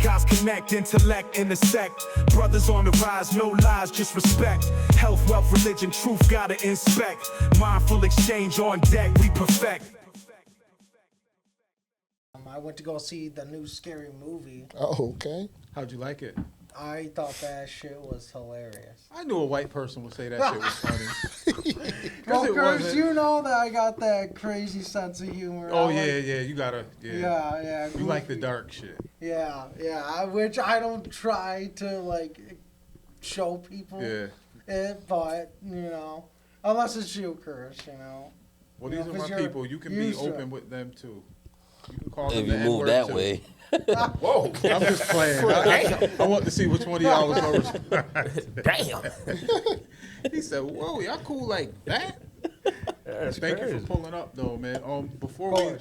Gods connect, intellect, intersect. Brothers on the rise, no lies, just respect. Health, wealth, religion, truth, gotta inspect. Mindful exchange on deck, we perfect. I went to go see the new Scary Movie. Oh, okay. How'd you like it? I thought that shit was hilarious. I knew a white person would say that shit was funny. Well, it Chris, wasn't. you know that I got that crazy sense of humor. Oh, I yeah, like, yeah, you gotta, yeah. You like the goofy. dark shit. Yeah, which I don't try to, like, show people Yeah. it, but, unless it's you, Chris, Well, You these know, are 'cause my you're people. You can be used to open it. with them, too. You can call them If the you move N-word, that too. way. Whoa, I'm just playing. I want to see which one of y'all was going to respond. Damn. He said, whoa, y'all cool like that? Thank you for pulling up, though, man. Before we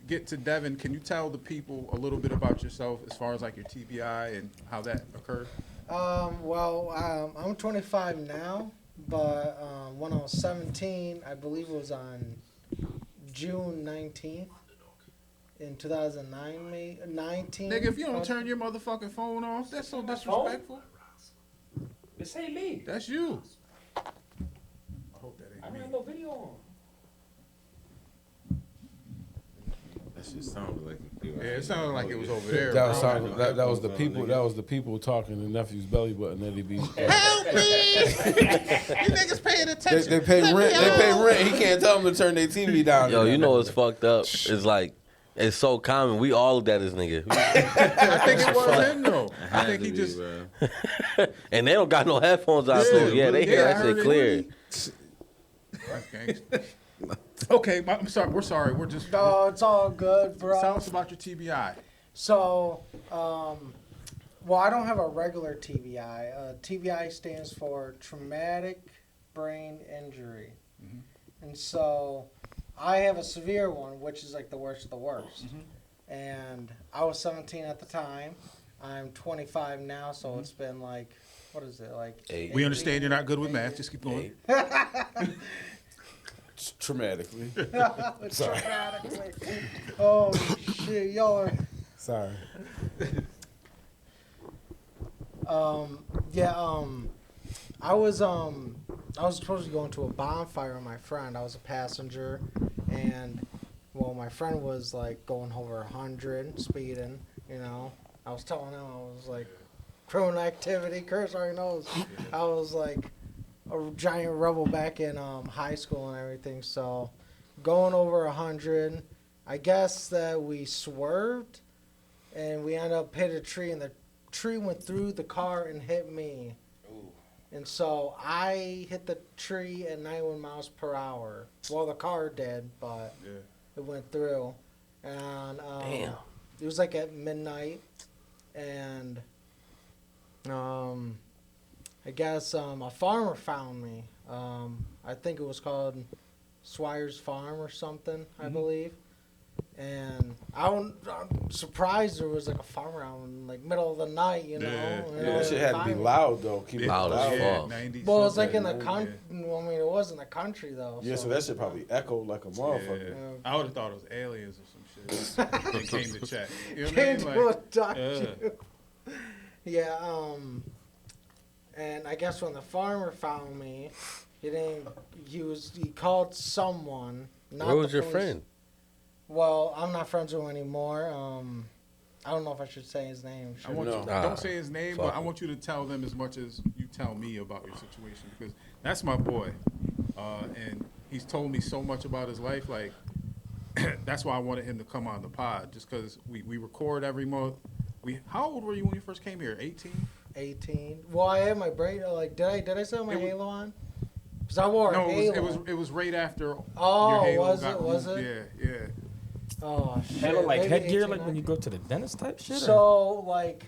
get to Devin, can you tell the people a little bit about yourself as far as like your TBI and how that occurred? I'm 25 now, but when I was 17, I believe it was on June 19th in 2009, 19. Nigga, if you don't turn your motherfucking phone off, that's so disrespectful. This ain't me. That's you. I hope that I ain't don't me. have no video on. That shit sounded like Yeah, it sounded like it was over there. That was, bro. that was the people. That was the people talking in nephew's belly button that he be. Help me! You niggas paying attention. They pay rent. They pay rent. He can't tell them to turn their TV down. Yo, you know what's fucked up? It's like, it's so common. We all looked at this nigga. I think it was him though. I think he just. And they don't got no headphones out, so yeah, they hear I that heard shit it. clear. Okay, I'm sorry. We're sorry. We're just. No, it's all good, bro. Tell us about your TBI. So, well, I don't have a regular TBI. TBI stands for traumatic brain injury. And so I have a severe one, which is like the worst of the worst. And I was 17 at the time. I'm 25 now, so it's been like, what is it, like? Eight. We understand you're not good with math. Just keep going. Traumatically. Traumatically. Oh, shit, y'all are... Sorry. I was supposed to go into a bonfire with my friend. I was a passenger, and well, my friend was like going over 100, speeding. I was telling him I was like criminal activity. Curse already knows. I was like a giant rebel back in high school and everything. So going over 100, I guess that we swerved, and we ended up hitting a tree, and the tree went through the car and hit me. And so I hit the tree at 91 miles per hour. Well, the car did, but it went through. And Damn. It was like at midnight, and I guess a farmer found me. I think it was called Swire's Farm or something, I believe. And I'm surprised there was like a farmer out in like middle of the night, Yeah, that shit had to be loud though. Keep it Loud as fuck. 90 Well, it was like something. in the country. I mean, it was in the country though. Yeah, so that shit probably echoed like a motherfucker. Yeah. I would have thought it was aliens or some shit. They came to check. You know what I Came mean? to Like, abduct you. Yeah. And I guess when the farmer found me, he called someone. Not Where the was your police. friend? Well, I'm not friends with him anymore. I don't know if I should say his name. I want you, Nah. don't say his name, Fuck but I him. want you to tell them as much as you tell me about your situation, because that's my boy, and he's told me so much about his life. Like that's why I wanted him to come on the pod, just because we record every month. How old were you when you first came here? 18. 18. Well, I had my braid. Like, did I still have my It was- halo on? Because I wore a No, halo. it was right after. Oh, your halo was got it? Was removed. it? Yeah. Oh shit. Halo like Maybe headgear, 18, like when you go to the dentist type shit. So like,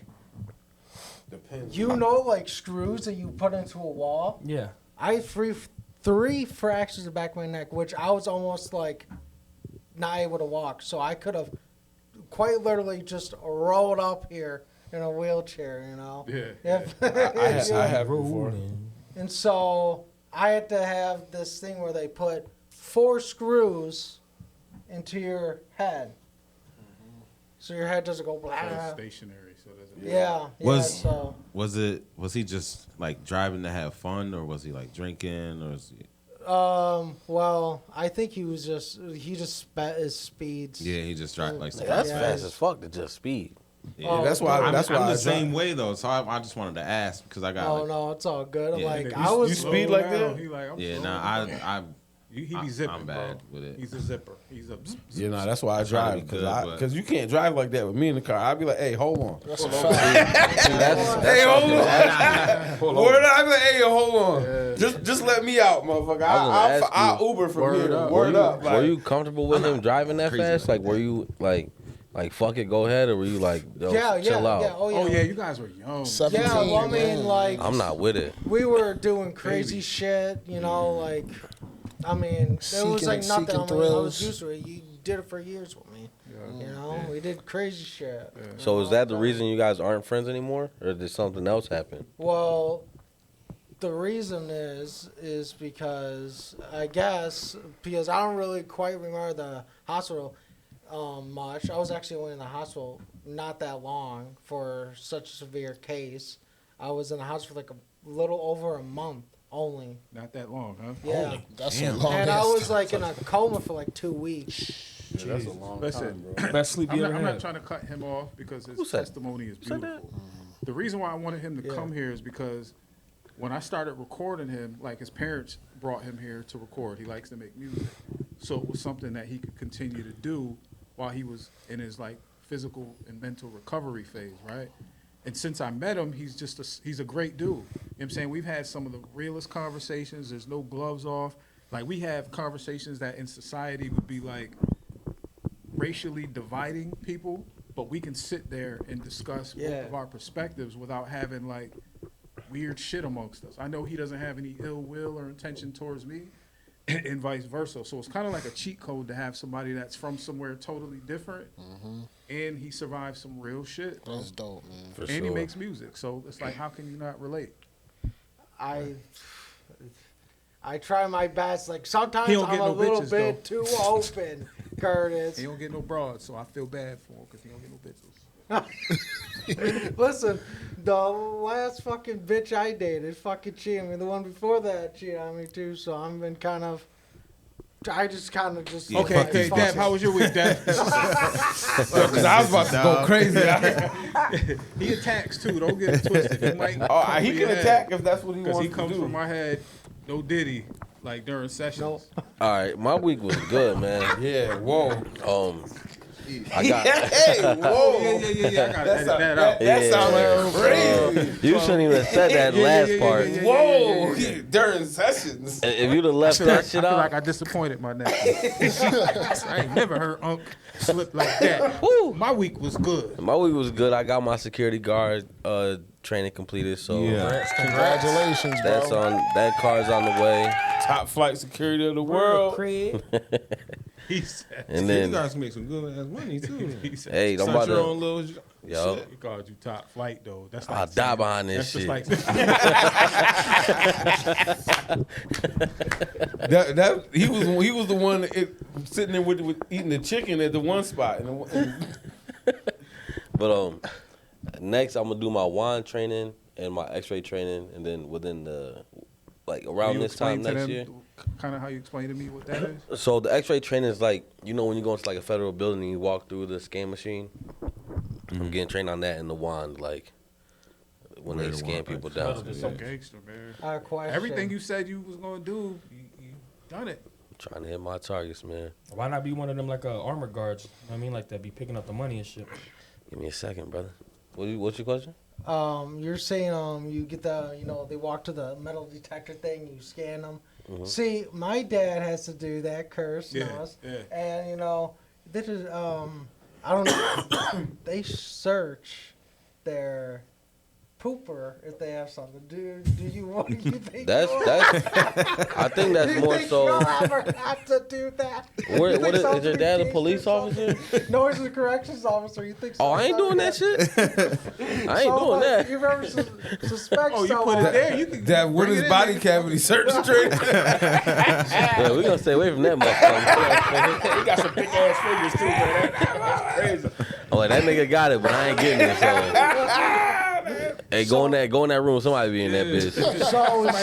Depends. like screws that you put into a wall. Yeah. I had three fractures in the back of my neck, which I was almost like not able to walk. So I could have quite literally just rolled up here in a wheelchair, Yeah. I have before. And so I had to have this thing where they put 4 screws into your head. so your head doesn't go So blah. it's stationary, so it doesn't. Yeah. So Was he just like driving to have fun, or was he like drinking, or was he? well, I think he just sped his speeds. Yeah, he just drive like. That's Yeah. fast as fuck to just speed. Yeah. That's why. I'm That's why the I drive. same way though, so I just wanted to ask because I got. Oh like, no, it's all good. Yeah. Like You I was. speed slow like down. that? He like, I'm Yeah, slow nah, down. He be I'm zipping, bad bro. with it. He's a zipper. He's a. Yeah, nah, that's why I try to drive be good, but- because you can't drive like that with me in the car. I'd be like, hey, hold on. That's a fact. See, that's Hey, hold something- on. Word up, I'd be like, hey, hold on. Just let me out, motherfucker. I was gonna ask I'll you, Uber from word here. up. Word up. Were you comfortable with him driving that crazy fast? like Like, were you like fuck it, go ahead, or were you like, yo, Yeah, chill out? yeah. Oh yeah. Oh yeah, you guys were young. 17, Yeah, well, I mean, man. like I'm not with it. we were doing crazy shit, you know, like I mean, it was Seeking like and nothing. I seeking mean, I was thrills. used to it. You did it for years with me. You know, we did crazy shit. So is that the reason you guys aren't friends anymore, or did something else happen? Well, the reason is because I guess because I don't really quite remember the hospital much. I was actually only in the hospital not that long for such a severe case. I was in the hospital for like a little over a month only. Not that long, huh? Yeah. That's a long And I ass was time. like in a coma for like 2 weeks. Yeah, that's a long Listen, time, bro. Best sleep I'm you not, ever I'm not had. trying to cut him off because his Who said- testimony is said that? beautiful. The reason why I wanted him to Yeah. come here is because when I started recording him, like his parents brought him here to record. He likes to make music, so it was something that he could continue to do while he was in his like physical and mental recovery phase, right? And since I met him, he's a great dude. You know what I'm saying? We've had some of the realest conversations. There's no gloves off. Like we have conversations that in society would be like racially dividing people, but we can sit there and discuss both Yeah. of our perspectives without having like weird shit amongst us. I know he doesn't have any ill will or intention towards me, and vice versa. So it's kind of like a cheat code to have somebody that's from somewhere totally different, and he survived some real shit, That's dope, man. For and sure. he makes music. So it's like, how can you not relate? I try my best. Like sometimes He don't I'm get a no little bitches, bit too open, Curtis. He don't get no broads, so I feel bad for him because he don't get no bitches. Listen, the last fucking bitch I dated fucking cheated on me. The one before that cheated on me too. So I've been kind of. I just kind of just. Yeah, Okay, fuck okay, these Dad, how was your week, Dad? Because I was about to go crazy. He attacks too. Don't get it twisted. He might. Oh, he can attack if that's what he because wants he to comes do. from my head. No Diddy, like during sessions. All right, my week was good, man. Yeah, whoa. I got. Hey, whoa. Yeah. I gotta edit that out. That Yeah. sounded crazy. You shouldn't even have said that last part. Whoa, during sessions. If you'd have left that shit I feel out, like I disappointed my nephew. I ain't never heard Unc slip like that. My week was good. my week was good. I got my security guard training completed, so Congratulations, bro. that's on. That car's on the way. Top flight security of the world. He said. And You then, guys make some good ass money too. He said. hey, I'm Start about your to. own little Yo, He called you top flight though. That's I'll like die saying- behind this that's shit. just like He was the one sitting there with eating the chicken at the one spot. but next I'm gonna do my wand training and my X-ray training, and then within the around this time next year. Kind of how you explain to me what that is. So the X-ray training is like, you know, when you go into like a federal building and you walk through the scan machine. I'm getting trained on that in the wand, like when Where they the scan wand people practice. down. You're so gangster, man. I have a question. Everything you said you was gonna do, you done it. Trying to hit my targets, man. Why not be one of them like armor guards? You know what I mean, like that, be picking up the money and shit. Give me a second, brother. What's your question? You're saying you get they walk to the metal detector thing, you scan them. Mhm. See, my dad has to do that. Curse Yeah, knows. yeah. And they just I don't know. They search their pooper if they have something. Do you what do you think? That's I think Do that's you more think so. you'll ever have to do that? What You think is your something dad a case police or something? officer? No, he's a corrections officer. You think? Oh, I ain't doing that shit. I ain't doing that. You ever suspect Oh, you someone? put it there. You can That with bring his it in, body nigga. cavity search straight. Yeah, we gonna stay away from that motherfucker. He got some big ass fingers too, man. That's crazy. I'm like, that nigga got it, but I ain't getting it. So, hey, go in that room. Somebody be in that bitch. So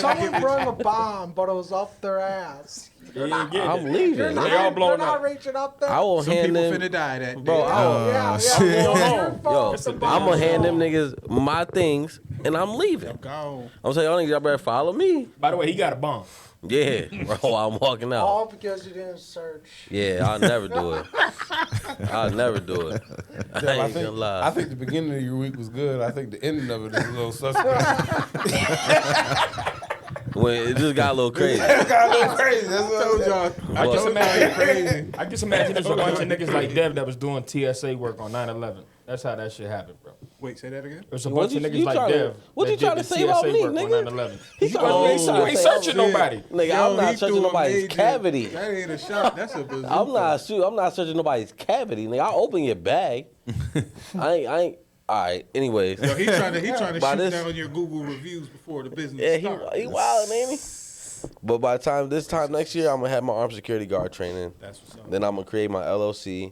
someone brought a bomb, but it was up their ass. I'm leaving. You're They all blowing not up. reaching up there. I will Some hand people them, finna die that bro. day. yeah. Yo, Yo, I'm gonna hand them niggas my things, and I'm leaving. Go. I'm saying, y'all niggas, y'all better follow me. By the way, he got a bomb. Yeah, bro. I'm walking out. All because you didn't search. Yeah, I'll never do it. I'll never do it. I ain't gonna lie. I think the beginning of your week was good. I think the ending of it is a little suspect. When it just got a little crazy. It got a little crazy. That's what I told y'all. I just imagine there's a bunch of niggas like Dev that was doing TSA work on 9/11. That's how that shit happened, bro. Wait, say that again? There's a What bunch of you niggas like tryna- Dev. what that you did tryna the say about TSA me, work nigga? On 9/11. He You tryna- ain't searching nobody. Nigga, Yo, I'm not he searching threw a nobody's major- cavity. That ain't a shot. That's a bazooka. I'm not searching nobody's cavity. Nigga, I'll open your bag. I ain't. All right. Anyways, Yo, he trying to By shoot this- down your Google reviews before the business yeah, starts. he wild, ain't he? But by this time next year, I'm gonna have my armed security guard training. That's what's up. Then I'm gonna create my LLC,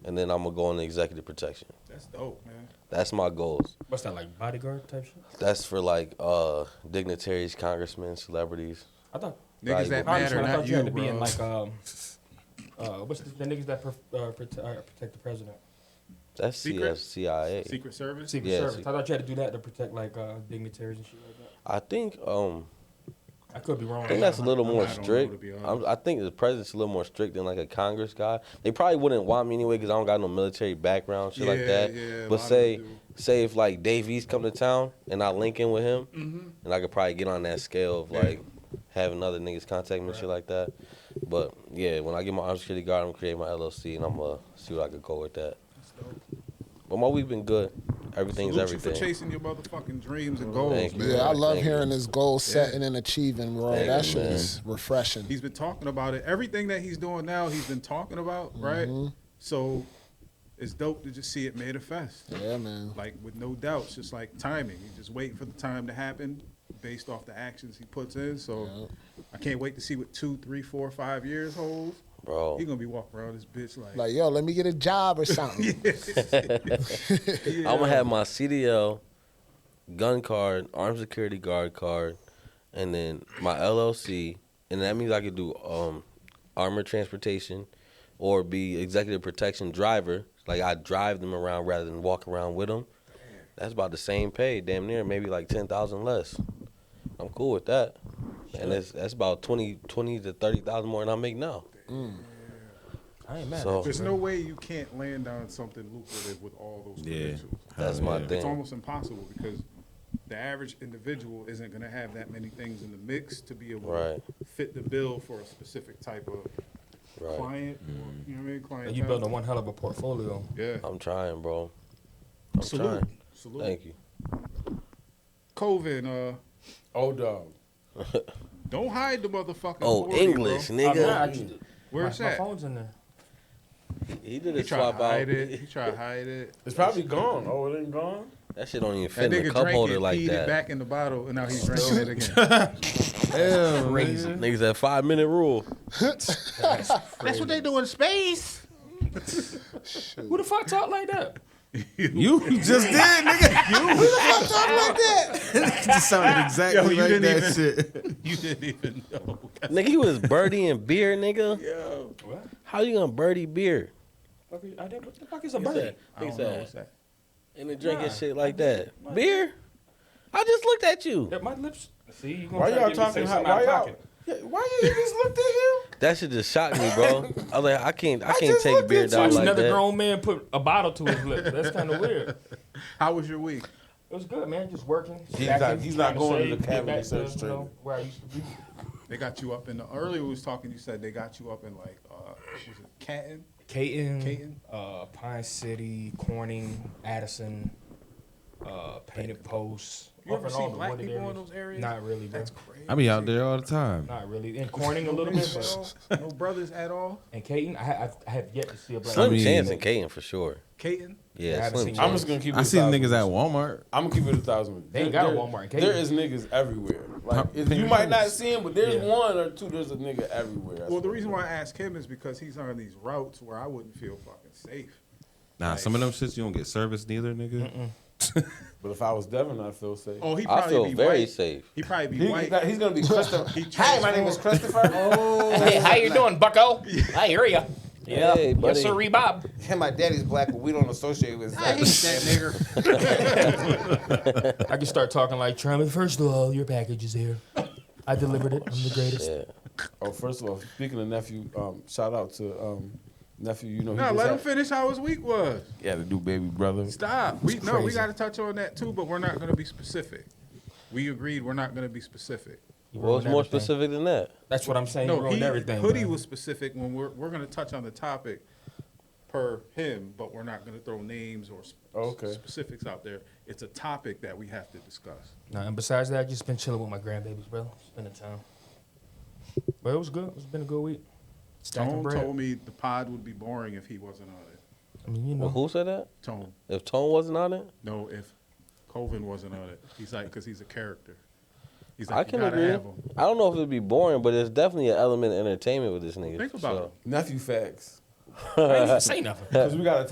and then I'm gonna go into executive protection. That's dope, man. That's my goals. What's that, like bodyguard type shit? That's for like dignitaries, congressmen, celebrities. I thought Niggas that honestly, matter, I not thought you had you, to be in bro. like what's the niggas that protect the president? That's Secret? CIA. Secret Service? Secret Yeah, Service. secret. I thought you had to do that to protect like dignitaries and shit like that. I think I could be wrong. I think that's a little more I don't know, strict. to be honest. I think the president's a little more strict than like a Congress guy. They probably wouldn't want me anyway because I don't got no military background, shit like that. Yeah, a But lot of say them say if like Dave East come to town and I link in with him, and I could probably get on that scale of like having other niggas contact me and shit like that. But yeah, when I get my armed security guard, I'm gonna create my LLC and I'm gonna see what I could go with that. But my week been good. Everything's Salute you everything. for chasing your motherfucking dreams and goals, Thank you. man. Yeah, I love Thank hearing you. his goal setting and achieving, bro. Thank That you, shit man. is refreshing. He's been talking about it. Everything that he's doing now, he's been talking about, right? So it's dope to just see it manifest. Yeah, man. Like, with no doubts, just like timing. He's just waiting for the time to happen based off the actions he puts in. So I can't wait to see what 2, 3, 4, 5 years holds. Bro. He's going to be walking around this bitch Like, yo, let me get a job or something. I'm gonna have my CDL, gun card, armed security guard card, and then my LLC, and that means I could do armored transportation, or be executive protection driver. Like I drive them around rather than walk around with them. That's about the same pay, damn near, maybe like 10,000 less. I'm cool with that, and that's about 20 to 30,000 more than I make now. I ain't mad. So There's no way you can't land on something lucrative with all those credentials. that's my It's thing. almost impossible because the average individual isn't going to have that many things in the mix to be able Right. to fit the bill for a specific type of Right. client. Or, you know what I mean? Client. You building one hell of a portfolio. Yeah. I'm trying, bro. I'm Salute. trying. Salute. Thank you. COVID, Oh, dog. don't hide the motherfucking Oh, 40, English, bro. nigga. Where's my that? phone's in there. He did He a tried to swap out. hide it. He tried to hide it. It's probably gone. Oh, it ain't gone? That shit don't even That fit in the nigga cup drank holder it, like peed it that. back in the bottle, and now he's drinking it again. Hell, Crazy. Niggas that 5-minute rule. That's what they do in space. Who the fuck talk like that? You just did, nigga. You who the fuck talking like that? Just sounded exactly you like didn't that even- shit. You didn't even know. Nigga, you was birdieing beer, nigga. Yo. What? How you gonna birdie beer? What the fuck is a He bird? said, I don't know what's that. and then drinking Nah, shit like that. Beer? I just looked at you. Yeah, my lips. See, you gonna Why try to y'all get me to say talking? something Why out of y'all? pocket. Yeah, why you just looked at him? That shit just shocked me, bro. I was like, I can't just take looked beer at you. down Watch like another that. grown man put a bottle to his lips. That's kind of weird. How was your week? It was good, man. Just working. He's stacking, not- he's not trying going to save, the get cavity back to, search you training. know, where I used to be. They got you up in the earlier we was talking. You said they got you up in like was it Canton? Caton, Pine City, Corning, Addison, Painted Post. You up ever in see all the black wooded people in areas. those areas? Not really, bro. That's crazy. I be out there all the time. Not really. In Corning a little bit, but No brothers at all. in Caton, I have yet to see a black Slim mean- chance in Caton for sure. Caton. Yeah, I Yeah, haven't slim seen I'm chance. just gonna keep it. I seen 1,000. niggas at Walmart. I'm gonna keep it 1,000. They ain't got a Walmart in Caton. There is niggas everywhere. Like you might not see them, but there's one or two. There's a nigga everywhere. That's Well, the what reason I'm why I ask him is because he's on these routes where I wouldn't feel fucking safe. Nah, some of them shits you don't get service neither, nigga. But if I was Devin, I'd feel safe. Oh, he I probably feel be very white. safe. He probably be white. He's gonna be Christopher. He Hi, my name is Christopher. Hey, how you doing, Bucko? I hear ya. Yeah, Hey, buddy. yes, sir, Bob. And my daddy's black, but we don't associate with I hate that nigger. I can start talking like Trump. First of all, your package is here. I delivered it. I'm the greatest. Yeah. Oh, first of all, speaking of nephew, shout out to nephew. You know, he No, just let him had, finish how his week was. he had a new baby brother. Stop. We crazy. got to touch on that too, but we're not going to be specific. We agreed we're not going to be specific. You Well, it's ruined more everything. specific than that. That's what I'm saying. You No, ruined everything. Hoodie man. was specific when we're going to touch on the topic per him, but we're not going to throw names or Okay. specifics out there. It's a topic that we have to discuss. Nah, and besides that, I just been chilling with my grandbabies, bro. Spending time. But it was good. It's been a good week. Stacking Tone bread. told me the pod would be boring if he wasn't on it. I mean, you Well, know. who said that? Tone. If Tone wasn't on it, No, if Colvin wasn't on it. He's like, because he's a character. He's I like, can you gotta agree. have him. I don't know if it'd be boring, but there's definitely an element of entertainment with this nigga. Think for about sure. it. Nephew facts. I didn't even say nothing. Because we gotta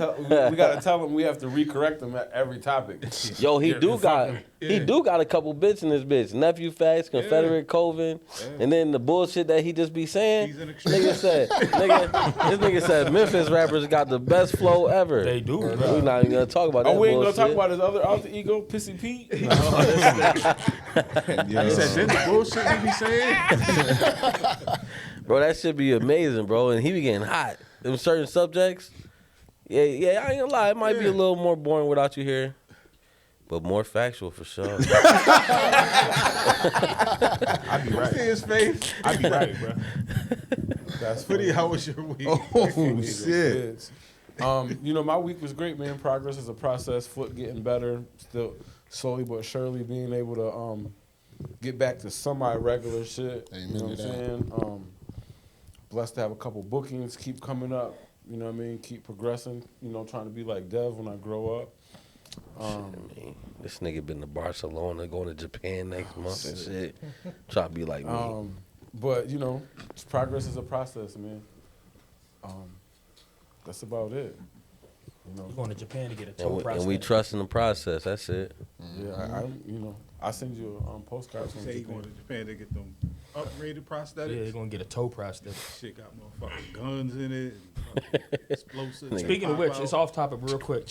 tell him we have to recorrect him at every topic. Yo, he Yeah, do got fucking- he do got a couple bits in this bitch. Nephew facts, Confederate Coven, and then the bullshit that he just be saying. He's an This extreme. nigga said Memphis rappers got the best flow ever. They do, We're bro. not even gonna talk about that. Oh, we ain't gonna bullshit. talk about his other alter ego, Pissy Pete. He said, this bullshit he be saying? Bro, that should be amazing, bro. And he be getting hot. In certain subjects. Yeah, I ain't gonna lie. It might be a little more boring without you here. But more factual for sure. I'd be See right. his face? I'd be right, bro. That's Hoodie, how was your week? Oh shit. You know, my week was great, man. Progress is a process. Foot getting better, still slowly but surely being able to get back to semi-regular shit. Amen You know what to I'm that. saying? Blessed to have a couple bookings keep coming up. You know what I mean? Keep progressing. You know, trying to be like Dev when I grow up. I mean, this nigga been to Barcelona, going to Japan next month and shit. Try to be like me. But you know, progress is a process, man. That's about it. You know. We're going to Japan to get a toe And we prosthetic. trust in the process. That's it. Yeah, I you know, I send you postcards from Say he Japan. going to Japan to get them upgraded Yeah, prosthetics. they're going to get a toe prosthetic. Shit got motherfucking guns in it, and fucking explosives. Speaking of Pop which, out. it's off topic real quick.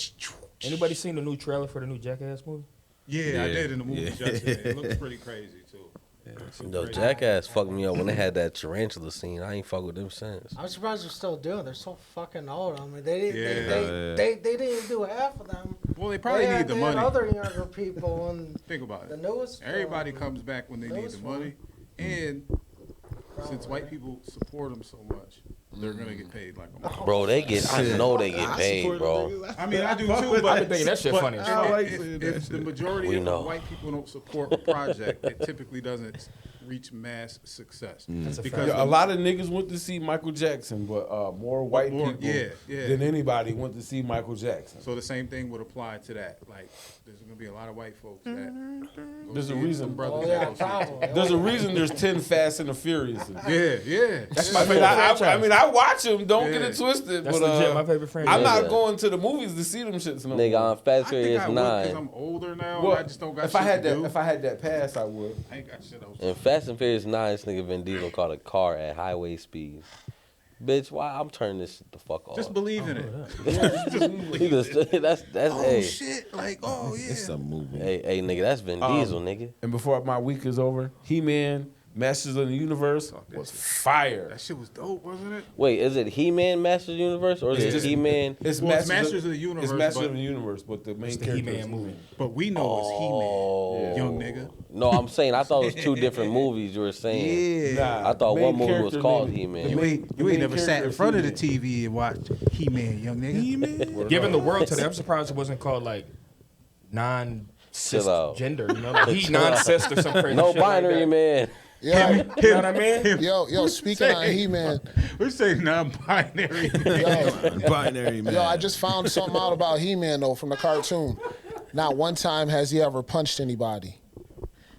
Anybody seen the new trailer for the new Jackass movie? Yeah, I Yeah. did in the movie Yeah. yesterday. It looks pretty crazy too. Yo, Jackass fucked me up when they had that tarantula scene. I ain't fuck with them since. I'm surprised they're still doing it. They're so fucking old. I mean, they Yeah. they didn't even do half of them. Well, they probably They need the had money. other younger people and Think about the it. newest. Everybody film. comes back when they need Newest the money, and since white people support them so much, they're gonna get paid like a motherfucker. Bro, I know they get paid, bro. I mean, I do too, but I've been thinking that shit but funny as if- fuck. like if, saying if that the majority We of know. white people don't support a project, it typically doesn't reach mass success. That's a Because fact. Yeah, a lot of niggas went to see Michael Jackson, but more white more- people yeah. than anybody went to see Michael Jackson. So the same thing would apply to that. Like, there's gonna be a lot of white folks that. go There's a see it, reason. some brothers Oh that yeah, go see it. probably. There's a reason there's 10 Fast and the Furious. Yeah. That's my I mean, favorite I franchise. mean, I watch them. Don't get Yeah. it twisted. That's but, legit my favorite franchise. I'm not Yeah. going to the movies to see them shits no Nigga, more. on Fast I think Furious I would because 9. I'm older now. Well, and I just don't got if shit I had to that, do. if I had that pass, I would. I ain't got shit else. In Fast and Furious 9, this nigga Vin Diesel caught a car at highway speeds. Bitch, why I'm turning this shit the fuck off. Just believe in it. He just- that's hey, Shit, like, oh yeah. It's a movie. hey, nigga, that's Vin Diesel, nigga. And before my week is over, He-Man, Masters of the Universe was fire. That shit was dope, wasn't it? Wait, is it He-Man Masters Universe or is It's it just- He-Man? It's Well, it's Masters of the Universe, It's Masters but- of the Universe, but the main It's the character He-Man is movie. But we know it's He-Man, young nigga. No, I'm saying I thought it was two different movies you were saying. Nah, I thought main one movie was character called name- He-Man. the You main- ain't the main never sat character in is front of the He-Man. TV and watched He-Man, young nigga. Giving the world today, I'm surprised it wasn't called like Chill out. gender. You know, like he non-cis or some crazy No shit like binary that. man. Yeah, You know what I mean? yo, speaking on He-Man, We say non-binary. Binary man. yo, I just found something out about He-Man though from the cartoon. Not one time has he ever punched anybody.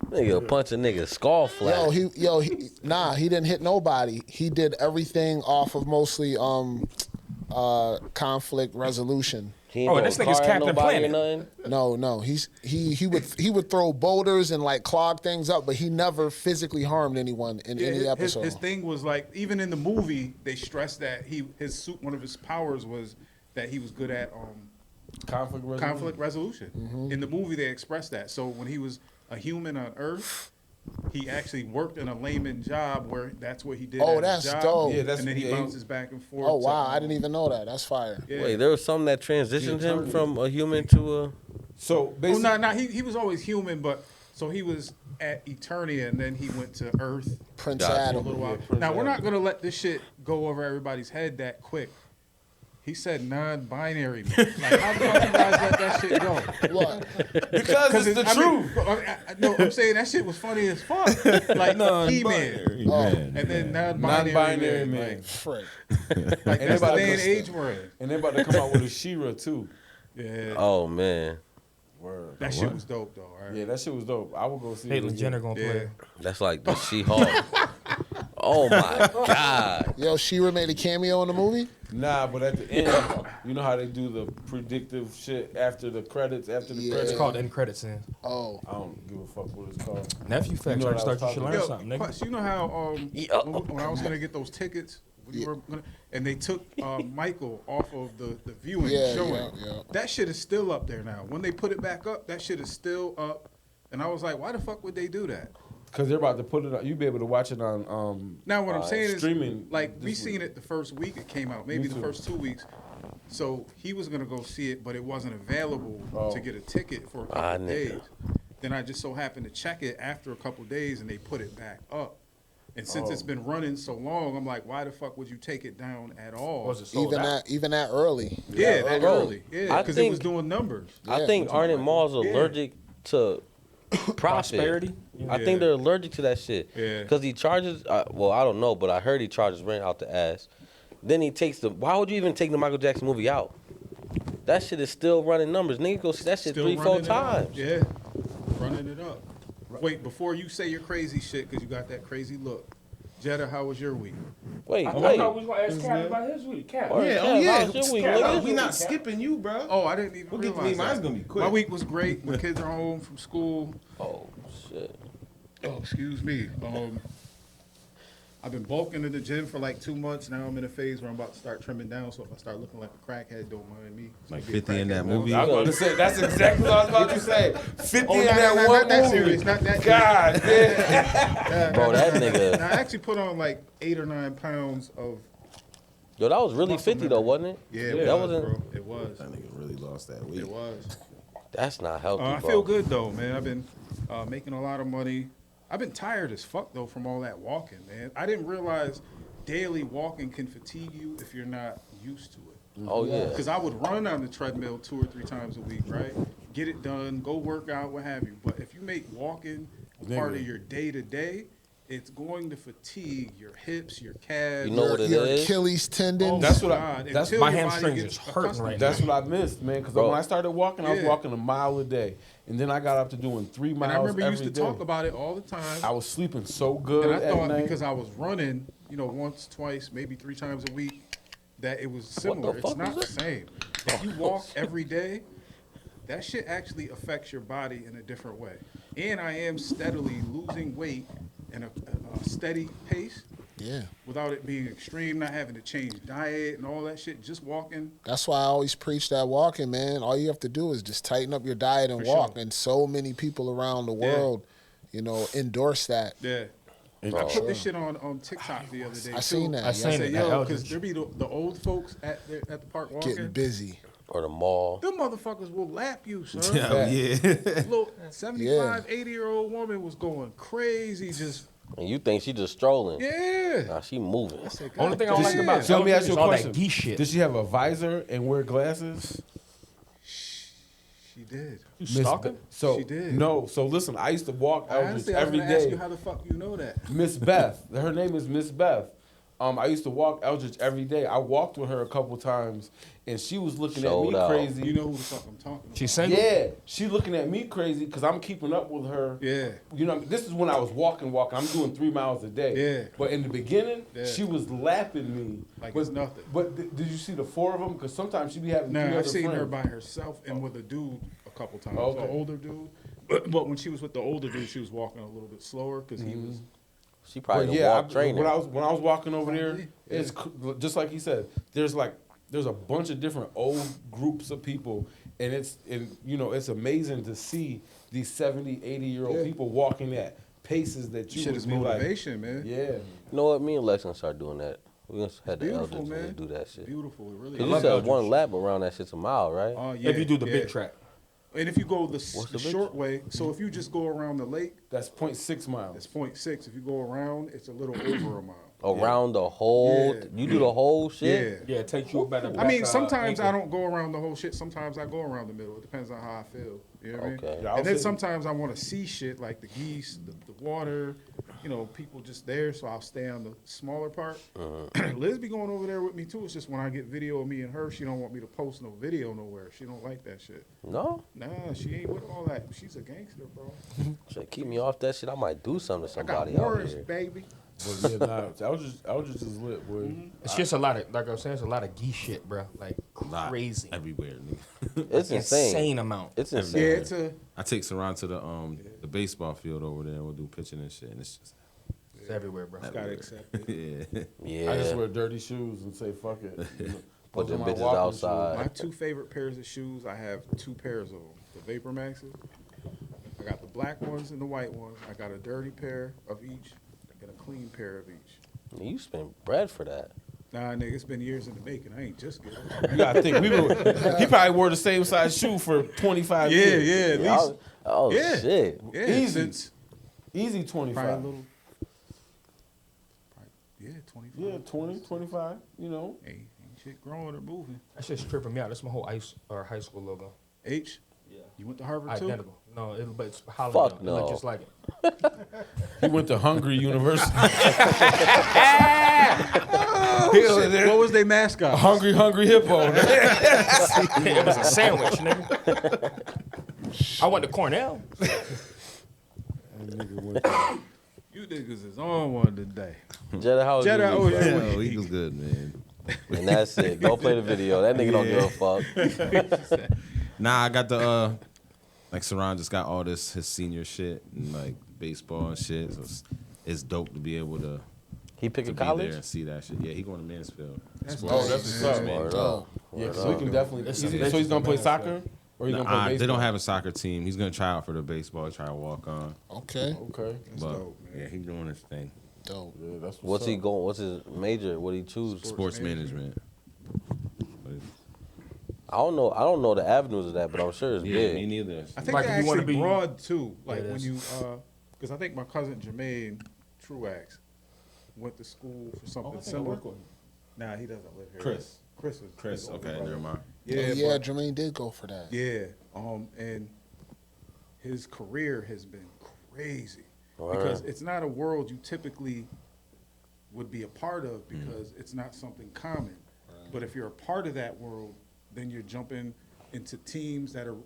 Nigga punch a nigga skull flat. He didn't hit nobody. He did everything off of mostly conflict resolution. He Oh, ain't this throw a nigga's car at Captain nobody or Planet. nothing. No. He would throw boulders and like clog things up, but he never physically harmed anyone in any his, episode. his thing was like, even in the movie, they stressed that one of his powers was that he was good at conflict resolution. Mm-hmm. In the movie, they expressed that. So when he was a human on Earth, he actually worked in a layman job where that's what he did. Oh, at that's his job, dope. Yeah, that's and then he yeah, bounces back and forth. Oh to, wow, I didn't even know that. That's fire. Yeah. Wait, there was something that transitioned him from a human to a. So Oh, basically, no, he was always human, but so he was at Eternia, and then he went to Earth Prince Gotcha. for a Adam. little while. Prince Now, we're Adam. not going to let this shit go over everybody's head that quick. He said non-binary. Man. Like, how the fuck you guys let that shit go? What? because it's the truth. No, I'm saying that shit was funny as fuck. Like, He-Man. And then non-binary man. man. Frick. Like, And that's the everybody day and goes- age we're in. And they're about to come out with a She-Ra too. Yeah. Oh man, Word. That shit was dope, though, right? Yeah, that shit was dope. I would go see Caitlyn it. Jenner again. gonna Yeah. play. that's like the She-Hulk. Oh my god. Yo, She-Ra made a cameo in the movie? Nah, but at the end, you know how they do the predictive shit after the credits, Yeah. credits. It's called end credit scene. Oh. I don't give a fuck what it's called. Nephew fact know check what I start. was You should talking learn Yo, something, nigga. Plus, you know how Yo. when I was gonna get those tickets, and they took Michael off of the viewing Yeah, showing. yeah. That shit is still up there now. When they put it back up, that shit is still up. And I was like, why the fuck would they do that? Because they're about to put it on. You be able to watch it on. Now what I'm saying streaming is, like, we this seen week. it the first week it came out, maybe Me the too. first 2 weeks. So he was gonna go see it, but it wasn't available Oh. to get a ticket for a couple Ah, of nigga. days. Then I just so happened to check it after a couple of days, and they put it back up. And since it's been running so long, I'm like, why the fuck would you take it down at all? Was it sold out? Even that early. Yeah, that Bro, early. Yeah, I because it was think- doing numbers. I Yeah. think aren't malls allergic to profit? Prosperity? I think they're allergic to that shit. Yeah. Because he charges. Well, I don't know, but I heard he charges rent out the ass. Then he takes the. Why would you even take the Michael Jackson movie out? That shit is still running numbers. Nigga go see that shit Still 3-4 running it up. times. Yeah, running it up. Wait, before you say your crazy shit, because you got that crazy look. Jetta, how was your week? Wait, I wait. thought we was gonna ask Cap about his week. Cap. Word, Yeah, Cap, oh yeah. how's your week, Cap, nigga? we not skipping you, bro. Oh, I didn't even We'll get to realize me. Mine's that. gonna be quick. My week was great. My kids are home from school. Oh shit. Oh, excuse me. I've been bulking in the gym for like 2 months. Now I'm in a phase where I'm about to start trimming down. So if I start looking like a crackhead, don't mind me. Like Be a 50 in that crackhead. movie. I was about to say that's exactly what I was about to say. 50 Oh, in not that that one movie. serious. Not that God, damn. serious. Bro, that nigga. Now, I actually put on like 8 or 9 pounds of. Yo, that was really muscle 50 though, memory. wasn't it? Yeah, it that was, wasn't. bro. It was. That nigga really lost that weight. It was. That's not healthy, I bro. feel good though, man. I've been making a lot of money. I've been tired as fuck though from all that walking, man. I didn't realize daily walking can fatigue you if you're not used to it. Oh yeah. Because I would run on the treadmill 2 or 3 times a week, right? Get it done, go work out, what have you. But if you make walking a part of your day to day, it's going to fatigue your hips, your calves. You know what it Your is? Achilles tendon. That's what I- God, that's- until my your body hamstrings gets is hurting accustomed right to That's it. what I missed, man. Because Bro. when I started walking, I was Yeah. walking a mile a day, and then I got up to doing 3 miles And I remember you used every to day. talk about it all the time. I was sleeping so good And I at thought night. because I was running, once, twice, maybe 3 times a week, that it was similar. It's fuck not the was same. If you walk every day, that shit actually affects your body in a different way. And I am steadily losing weight in a steady pace Yeah. without it being extreme, not having to change diet and all that shit, just walking. That's why I always preach that walking, man. All you have to do is just tighten up your diet and For walk. sure. And so many people around the world, endorse that. Yeah. I put this shit on TikTok the other day. I seen that. I seen I said, it. yo, Eldridge. because there be the old folks at the park walking. Getting busy. Or the mall. Them motherfuckers will lap you, son. Oh, yeah. Little 75, 80-year-old woman was going crazy, just And you think she just strolling? yeah. Nah, she moving. Only thing I don't like about So let me ask Eldridge you is a all question. that geese shit. Did she have a visor and wear glasses? She did. You Miss stalking? Be- So She did. No. So listen, I used to walk I Eldridge honestly, I was every gonna ask day. you how the fuck you know that. Miss Beth. Her name is Miss Beth. I used to walk Eldridge every day. I walked with her a couple times, and she was looking Sold at me out. crazy. You know who the fuck I'm talking about. She's single. Yeah, she looking at me crazy because I'm keeping up with her. Yeah. You know, this is when I was walking. I'm doing 3 miles a day. Yeah. But in the beginning, Yeah. she was lapping me. Like but, it's nothing. But did you see the 4 of them? Because sometimes she be having 3 Nah, other I've seen friends. her by herself and with a dude a couple times, Okay. an older dude. But when she was with the older dude, she was walking a little bit slower because he was. She probably But the yeah, walk trainer. when I was walking over there, Yeah. it's just like he said. There's a bunch of different old groups of people, and it's amazing to see these 70, 80-year-old Yeah. people walking at paces that you Shit would is be like, motivation, man. yeah. You know what? Me and Lex gonna start doing that. We gonna have the Beautiful, elders man. do that shit. Beautiful, it really Cause is. you said Eldridge. one lap around that shit's a mile, right? Yeah, If you do the yeah. big track. And if you go the What's the big short way, so if you just go around the lake, That's 0.6 miles. it's 0.6. If you go around, it's a little over a mile. Around the whole, Yeah. you do the whole shit. Yeah. Yeah, it takes you a better. I mean, sometimes I don't go around the whole shit. Sometimes I go around the middle. It depends on how I feel. You know what I mean? Okay. Yeah, I And was then saying- sometimes I want to see shit like the geese, the water, people just there. So I'll stay on the smaller part. Liz be going over there with me too. It's just when I get video of me and her, she don't want me to post no video nowhere. She don't like that shit. No, Nah, she ain't with all that. She's a gangster, bro. shit, keep me off that shit. I might do something to I got somebody out warrants, here. baby. But yeah, nah, I was just lit, boy. It's just a lot of, like I was saying, it's a lot of geese shit, bro. Like Lot crazy, everywhere. Nigga. It's insane. insane amount. It's Yeah, insane. it's a. I take Saran to the baseball field over there. We'll do pitching and shit, and it's just It's everywhere, bro. Gotta accept it. yeah. Yeah. I just wear dirty shoes and say fuck it. Put Those are them my bitches walking outside. My 2 favorite pairs of shoes, I have 2 pairs of them. The Vapor Maxes. I got the black ones and the white ones. I got a dirty pair of each and a clean pair of each. You spend bread for that. Nah, nigga, it's been years in the making. I ain't just getting shoes. You gotta think he probably wore the same size shoe for 25 Yeah, years. yeah, at Yeah, least. oh Yeah. shit. Yeah, Easy. since Easy probably 25. a little. Yeah, 25. Yeah, 20, 25, you know. Hey, ain't shit growing or moving. That shit's tripping me out. That's my whole high school logo. H, Yeah. you went to Harvard too? Identical. No, but it's Holland. Fuck It look no. just like it. He went to Hungry University. What was their mascot? Hungry Hippo. It was a sandwich, nigga. I went to Cornell. You niggas is on one today. Jedi, how was Jedi, your oh, week, yeah. bro? Yo, he was good, man. And that's it. Go play the video. That nigga don't give a fuck. Nah, I got the like Saran just got all this his senior shit and like baseball and shit. So it's dope to be able to He pick to a be there college? and see that shit. Yeah, he going to Mansfield. Oh, that's what's up. Word up. Yeah, Word so we up. can definitely. It's So a he's gonna play bitch, soccer, or he's gonna play baseball. They don't have a soccer team. He's gonna try out for the baseball, try to walk on. Okay, Okay, But dope, man. yeah, he doing his thing. dope. yeah, that's What's he up. going? What's his major? What he choose? Sports management. But I don't know. I don't know the avenues of that, but I'm sure it's yeah, me big. neither. I think Like, they're if you wanna actually be- broad too. Like it when is. you, because I think my cousin Jermaine Truax went to school for Oh, something I think I similar. work with him. Nah, he doesn't live here. Chris. Chris is Chris, his older okay, brother. never mind. Yeah, Oh, yeah, but- Jermaine did go for that. yeah. And his career has been crazy Word. because it's not a world you typically would be a part of because it's not something common. But if you're a part of that world, then you're jumping into teams that are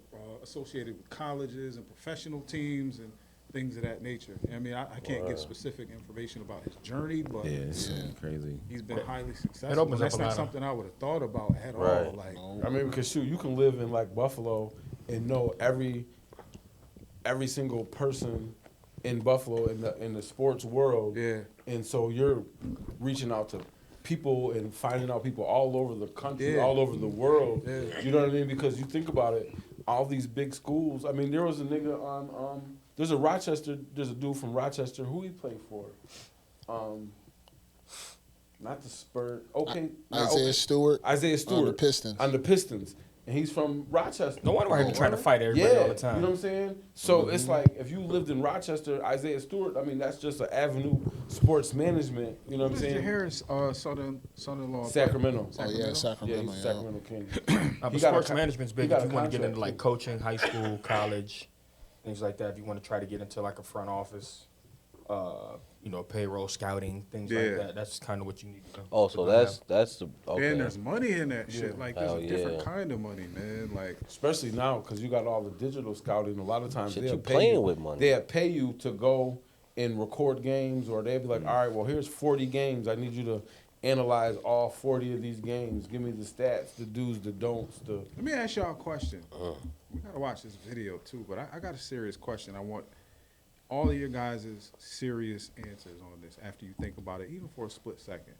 associated with colleges and professional teams and things of that nature. I mean, I can't give specific information about his journey, but Yeah, it's crazy. he's been highly successful. opens up That's a not lot of- something I would have thought about at Right. all. Like, I mean, because shoot, you can live in like Buffalo and know every single person in Buffalo in the sports world. yeah. And so you're reaching out to people and finding out people all over the country, Yeah. all over the world. Yeah. You know what I mean? Because you think about it, all these big schools. I mean, there was a nigga on there's a dude from Rochester who he played for. Not the Spurs. Okay. not Isaiah okay. Stewart. Isaiah Stewart. On the Pistons. On the Pistons. And he's from Rochester. No wonder why they're trying to fight everybody Yeah, all the time. you know what I'm saying? So it's like if you lived in Rochester, Isaiah Stewart, I mean, that's just an avenue sports management, you know what I'm Who's saying? Harris, son-in-law? Sacramento. Oh yeah, Yeah, Sacramento. he's a Yeah. Sacramento King. But He got a sports con- management's he big got if a you want to get contract, into like coaching, high school, college, things like that. If you want to try to get into like a front office. payroll scouting, things Yeah. like that. That's kind of what you need to know. Oh, so that's the okay. And there's money in that shit. Like, there's Hell a different yeah. kind of money, man. Like, Especially now, because you got all the digital scouting. A lot of times Shit, they'll you pay playing you. with money. They'll pay you to go and record games, or they'll be like, all right, well, here's 40 games. I need you to analyze all 40 of these games. Give me the stats, the do's, the don'ts. let me ask y'all a question. We gotta watch this video too, but I got a serious question. I want all of your guys' serious answers on this after you think about it, even for a split second.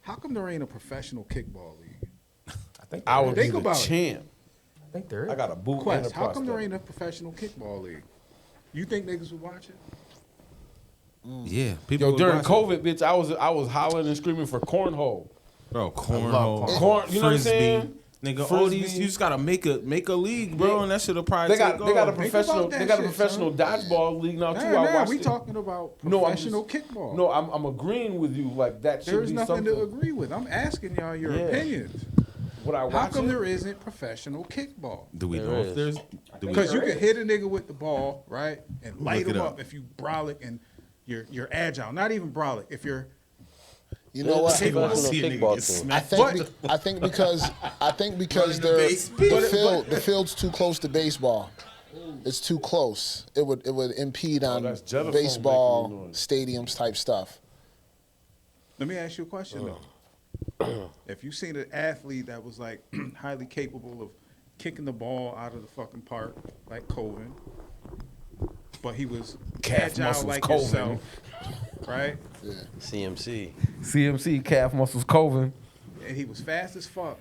How come there ain't a professional kickball league? I think I would be Think the about it. champ. I think there is. I got a boot and a Quest, how come prospect. there ain't a professional kickball league? You think niggas would watch it? Yeah, people. Yo, would during watch COVID, bitch, I was hollering and screaming for cornhole. it. Bro, cornhole, corn. You know what I'm frisbee. saying? Nigga, all Frisbee. these you just gotta make a league, bro, Yeah. and that shit'll probably They got take they got a off. professional that they got a shit, professional dodgeball league now too. I Nah, watched we it. talking about No, I'm professional just- kickball. No, I'm agreeing with you. Like that should There's be nothing something. to agree with. I'm asking y'all your Yeah. opinions. Would I How watch come it? there isn't professional kickball? Do we There know is. if there's? Do we? Because you can hit a nigga with the ball, right, and light Look it him up. up if you brolic and you're agile. Not even brolic. If you're You know what? Professional See a nigga kickball get team. smacked. I think because the they're base. the field's too close to baseball. It's too close. It would impede on that's Jetafone baseball making noise. stadiums type stuff. let me ask you a question though. If you seen an athlete that was like highly capable of kicking the ball out of the fucking park, like Coven, but he was Calf agile muscles, like Coven. yourself, right? CMC. CMC calf muscles Coven. And he was fast as fuck.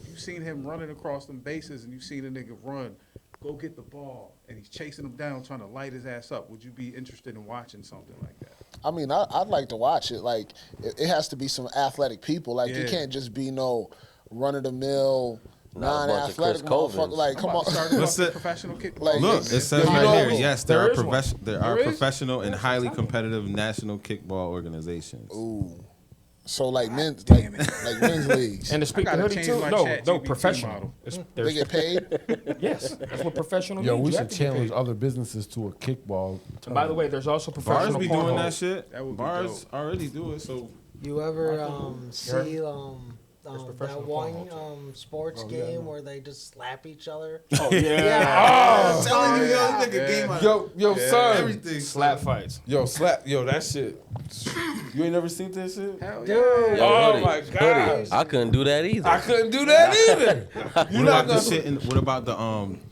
If you seen him running across them bases and you seen a nigga run, go get the ball, and he's chasing him down trying to light his ass up, would you be interested in watching something like that? I mean, I'd like to watch it. Like, it has to be some athletic people. Like, Yeah. it can't just be no run of the mill, Not a bunch of non-athletic Chris Covens. motherfucker. Like, come I'm about on. to start What's a it- professional kickball. Like, Look, league, it man. says You right know, here. Yes, there there are is one. there are There is? professional and highly competitive national kickball organizations. Ooh. So like men's like men's leagues. And to speak to gotta hoodie change too, my no, ChatGPT professional. model. It's, They there's, get paid. yes, that's what professional Yo, means. we You should have to get challenge paid. other businesses to a kickball. And by the way, there's also Bars professional be doing cornhole. that shit. That would be Bars dope. already do it. So You ever see professional that one cornhole, sports game where they just slap each other? Oh yeah, Yeah. I'm telling you, yo, this nigga game out. Yo, son. Everything. slap fights. Yo, slap. Yo, that shit. You ain't never seen that shit? Hell Dude. yeah. Yo, Oh hoodie, my God. hoodie. I couldn't do that either. I couldn't do that either. What about the shit? What about the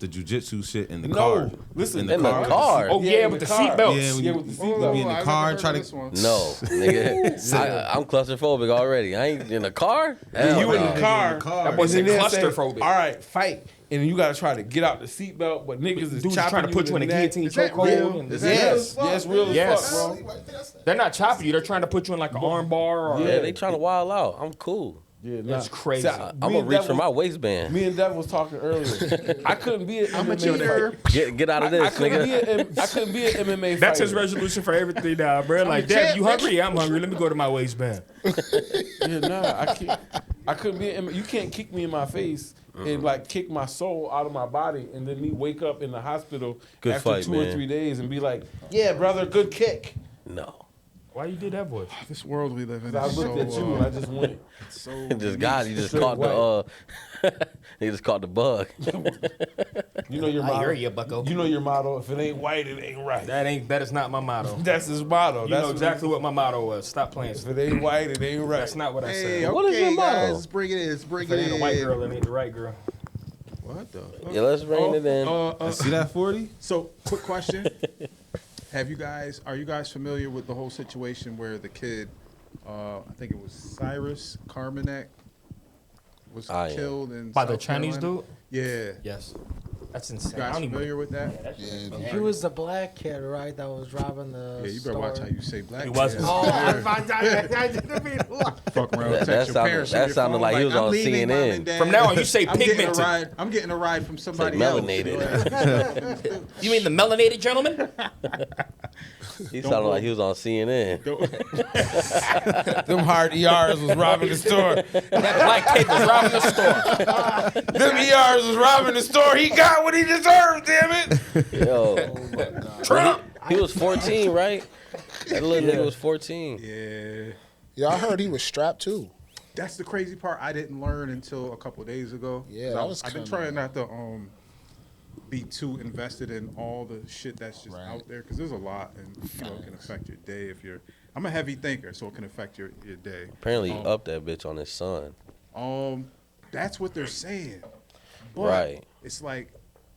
jujitsu shit in the car? No, listen. In the car. Oh yeah, in with the car. seatbelts. Yeah, when Yeah, you, with the you seatbelt. be in I the never car heard try of to. this one. No, nigga. I'm claustrophobic already. I ain't in the car. And you Hell in no. the car. That boy's and then they'll say, claustrophobic. All right, fight. And you gotta try to get out the seatbelt, but niggas is Dudes chopping trying to put you in a neck. guillaguillotine Is that chokehold. real? and- Is that Yes, real? yes, real Yes. as fuck, bro. They're not chopping you. They're trying to put you in like an arm bar or Yeah, they trying to wild out. I'm cool. Yeah, That's crazy. See, I'm me gonna and reach Dev for was- my waistband. Me and Dev was talking earlier. I couldn't be an MMA cheater. fighter. Get out of I this, couldn't nigga. be I couldn't be an MMA fighter. That's his resolution for everything now, bro. Like, a Dad, champ, you hungry? Yeah, I'm hungry. Let me go to my waistband. Yeah, nah, I couldn't be. You can't kick me in my face and like kick my soul out of my body, and then me wake up in the hospital Good after fight, 2 or man. 3 days and be like, "Yeah, brother, good kick." No. Why you did that voice? This world we live in I is looked at you and I just went, so Just God, you just Straight caught the he just caught the bug. "You know your I motto. hear you, bucko. You know your motto. If it ain't white, it ain't right." That is not my motto. That's his motto. You That's know exactly what my motto was. Stop playing. If it ain't white, it ain't right. That's not what I Hey, said. What is your okay, motto? guys, let's bring it in. Let's bring If it it ain't in. a white girl, it ain't the right girl. What the fuck? Yeah, let's rein it in. See that 40? So, quick question: are you guys familiar with the whole situation where the kid, I think it was Cyrus Carmanek, was I am. killed in By the South Chinese Carolina? dude? Yeah. Yes. That's You insane. I guys don't even. familiar with that? Yeah, He was the black kid, right? That was robbing the Yeah, you better watch how store. you say black. He was. kids. Oh, I didn't mean to lie. Fuck around, That- text that your sounded- parents that on your sounded phone, like he was I'm on leaving, Mom CNN. and Dad. From now on, you say I'm getting a pigmented. ride. I'm getting a ride from somebody melanated. else. You mean the melanated gentleman? He sounded like he was on CNN. Them hard ERs was robbing the store. That black kid was robbing the store. Them ERs was robbing the store. He got what he deserved, damn it. Yo, Trump. he was 14, right? That little nigga was 14. Yeah. Yeah, I heard he was strapped too. That's the crazy part. I didn't learn until a couple of days ago. Yeah, 'Cause that was I've been kinda- trying not to be too invested in all the shit that's just Right. out there because there's a lot and it can affect your day if you're. I'm a heavy thinker, so it can affect your day. Apparently, he upped that bitch on his son. That's what they're saying. But Right. it's like,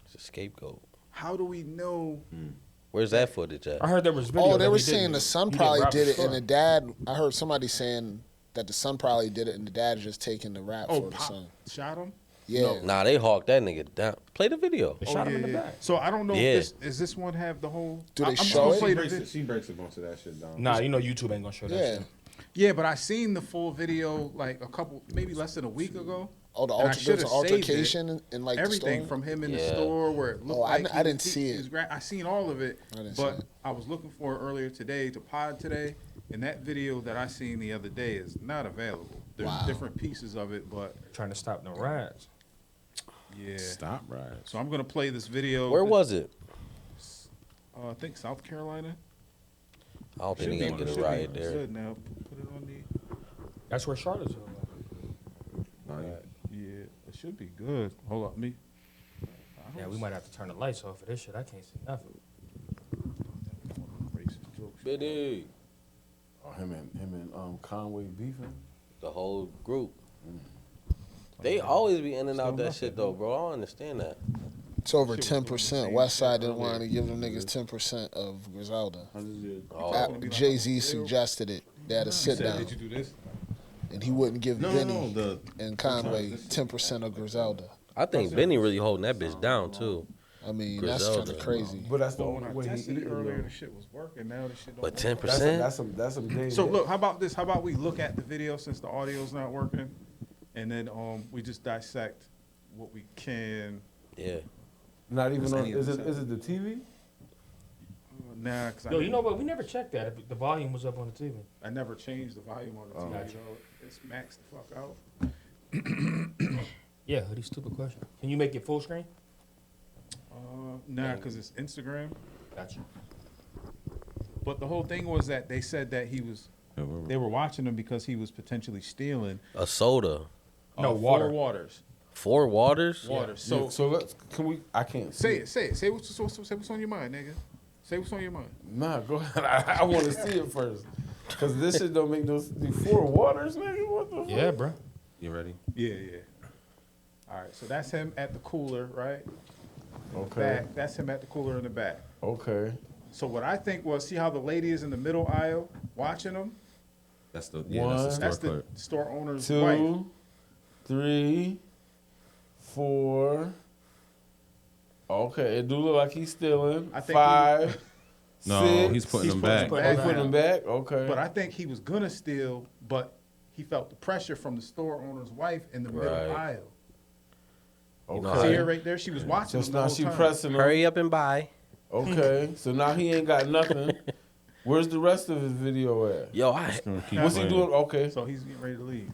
It's a scapegoat. how do we know? Where's that footage at? I heard there was video. Oh, they that were he saying didn't- the son he didn't probably rob did it, store. and the dad. I heard somebody saying that the son probably did it, and the dad just taking the rap Oh, for the Pop son. shot him. Yeah, Nah, they hawked that nigga down. Play the video. They shot him in the back. So I don't know. Yeah. If is this one have the whole? Do they I'm just show gonna it? play She the breaks, vid- she breaks a bunch of that shit down. Nah, you know YouTube ain't gonna show that yeah. shit. Yeah, but I seen the full video like maybe less than a week ago. Oh, And I there's should've an saved altercation in like Everything the store? from him in the Yeah. store where it looked Oh, I like I didn't see it. I seen all of it, I didn't see but it. I was looking for it earlier today to pod today, and that video that I seen the other day is not available. There's Wow. different pieces of it, but Trying to stop the riots. yeah. Stop right. So I'm gonna play this video. Where was it? I think South Carolina. I don't think Should he be- gonna get should a be riot there. good now. Put it on the. That's where Charlottesville was. Yeah, it should be good. Hold up, me. Yeah, we might have to turn the lights off for this shit. I can't see nothing. Racist jokes. Biddy. Oh, him and Conway beefing. The whole group. They always be in and out that shit though, bro. I don't understand that. It's over Shit was 10%. doing the West same Side shit didn't want to earlier. give them niggas 10% of Griselda. Oh, Jay Z suggested it. They had a sit down, Did you do this? and he wouldn't give Benny The and Conway 10% of Griselda. I think Benny really holding that bitch down too. I mean, that's kind Griselda. of crazy. But that's the But when only I way he tested it eating, earlier, though. the shit was working. Now the shit don't But work. 10%. That's some days. So look, how about this? How about we look at the video since the audio's not working, and then we just dissect what we can. Yeah. Not even on. any of Is this it the TV? Nah, because Yo, you know what? We never checked that. If the volume was up on the TV. I never changed the volume on the TV. Gotcha. though. It's maxed the fuck out. Yeah, hoodie, stupid question. Can you make it full screen? Nah, because it's Instagram. Gotcha. But the whole thing was that they said that they were watching him because he was potentially stealing A soda. No, 4 water. waters. 4 waters? Water. So So let's. Can we? I can't say see it. Say what's on your mind, nigga. Say what's on your mind. Nah, go ahead. I want to see it first. Cause this shit don't make no. The 4 waters, nigga. What the? Yeah, bro. You ready? Yeah. All right. So that's him at the cooler, right? Okay. Back. That's him at the cooler in the back. Okay. So what I think was, see how the lady is in the middle aisle watching him? That's the One. that's the That's store the clerk. store owner's wife. 2, 3, 4. Okay, it do look like he's stealing. I think 5. No, 6. he's putting them supposed to back. put Oh, he them putting them back. Okay. But I think he was gonna steal, but he felt the pressure from the store owner's wife in the middle Right. aisle. okay. See her right there? She was watching Just him the now whole she time. pressing him. Hurry up and buy. Okay, so now he ain't got nothing. Where's the rest of his video at? Yo, I Gonna keep What's he playing. doing? Okay, So he's getting ready to leave.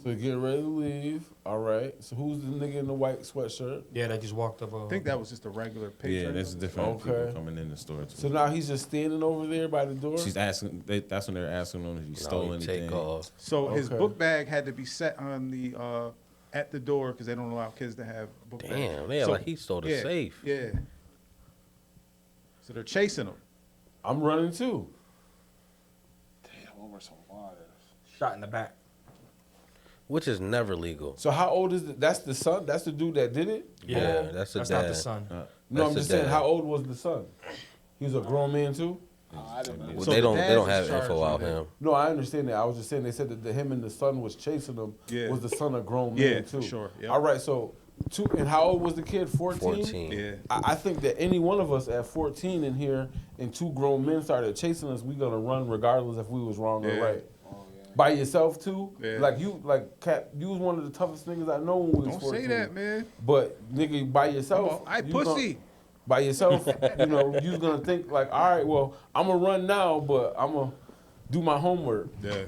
so he getting ready to leave. All right. So who's the nigga in the white sweatshirt? Yeah, they just walked up. I think that was just a regular patron. Yeah, there's different Okay. people coming in the store too. So now he's just standing over there by the door. She's asking. That's when they're asking him if he stole no, anything. take off. So his Okay. book bag had to be set on the at the door because they don't allow kids to have book bags. Damn, man, So- like he stole the safe. Yeah. So they're chasing him. I'm running too. shot in the back. Which is never legal. So how old is that's the son? That's the dude that did it? Yeah, that's the That's dad. not the son. No, That's I'm the just saying. dad. How old was the son? He was a grown man too. Well, So they the don't dad's have in charge info of out it. him. No, I understand that. I was just saying they said that him and the son was chasing him. Yeah. Was the son a grown Yeah, man for too? sure, yep. All right. So and how old was the kid? 14. 14. Yeah. I think that any one of us at 14 in here and 2 grown men started chasing us, we gonna run regardless if we was wrong Yeah. or right. By yourself too? Yeah. Like Cap, you was one of the toughest niggas I know when we was Don't 14. say that, man. But nigga, by yourself, I you pussy. by yourself, you know, you was gonna think like, all right, well, I'm gonna run now, but I'm gonna do my homework. Yeah.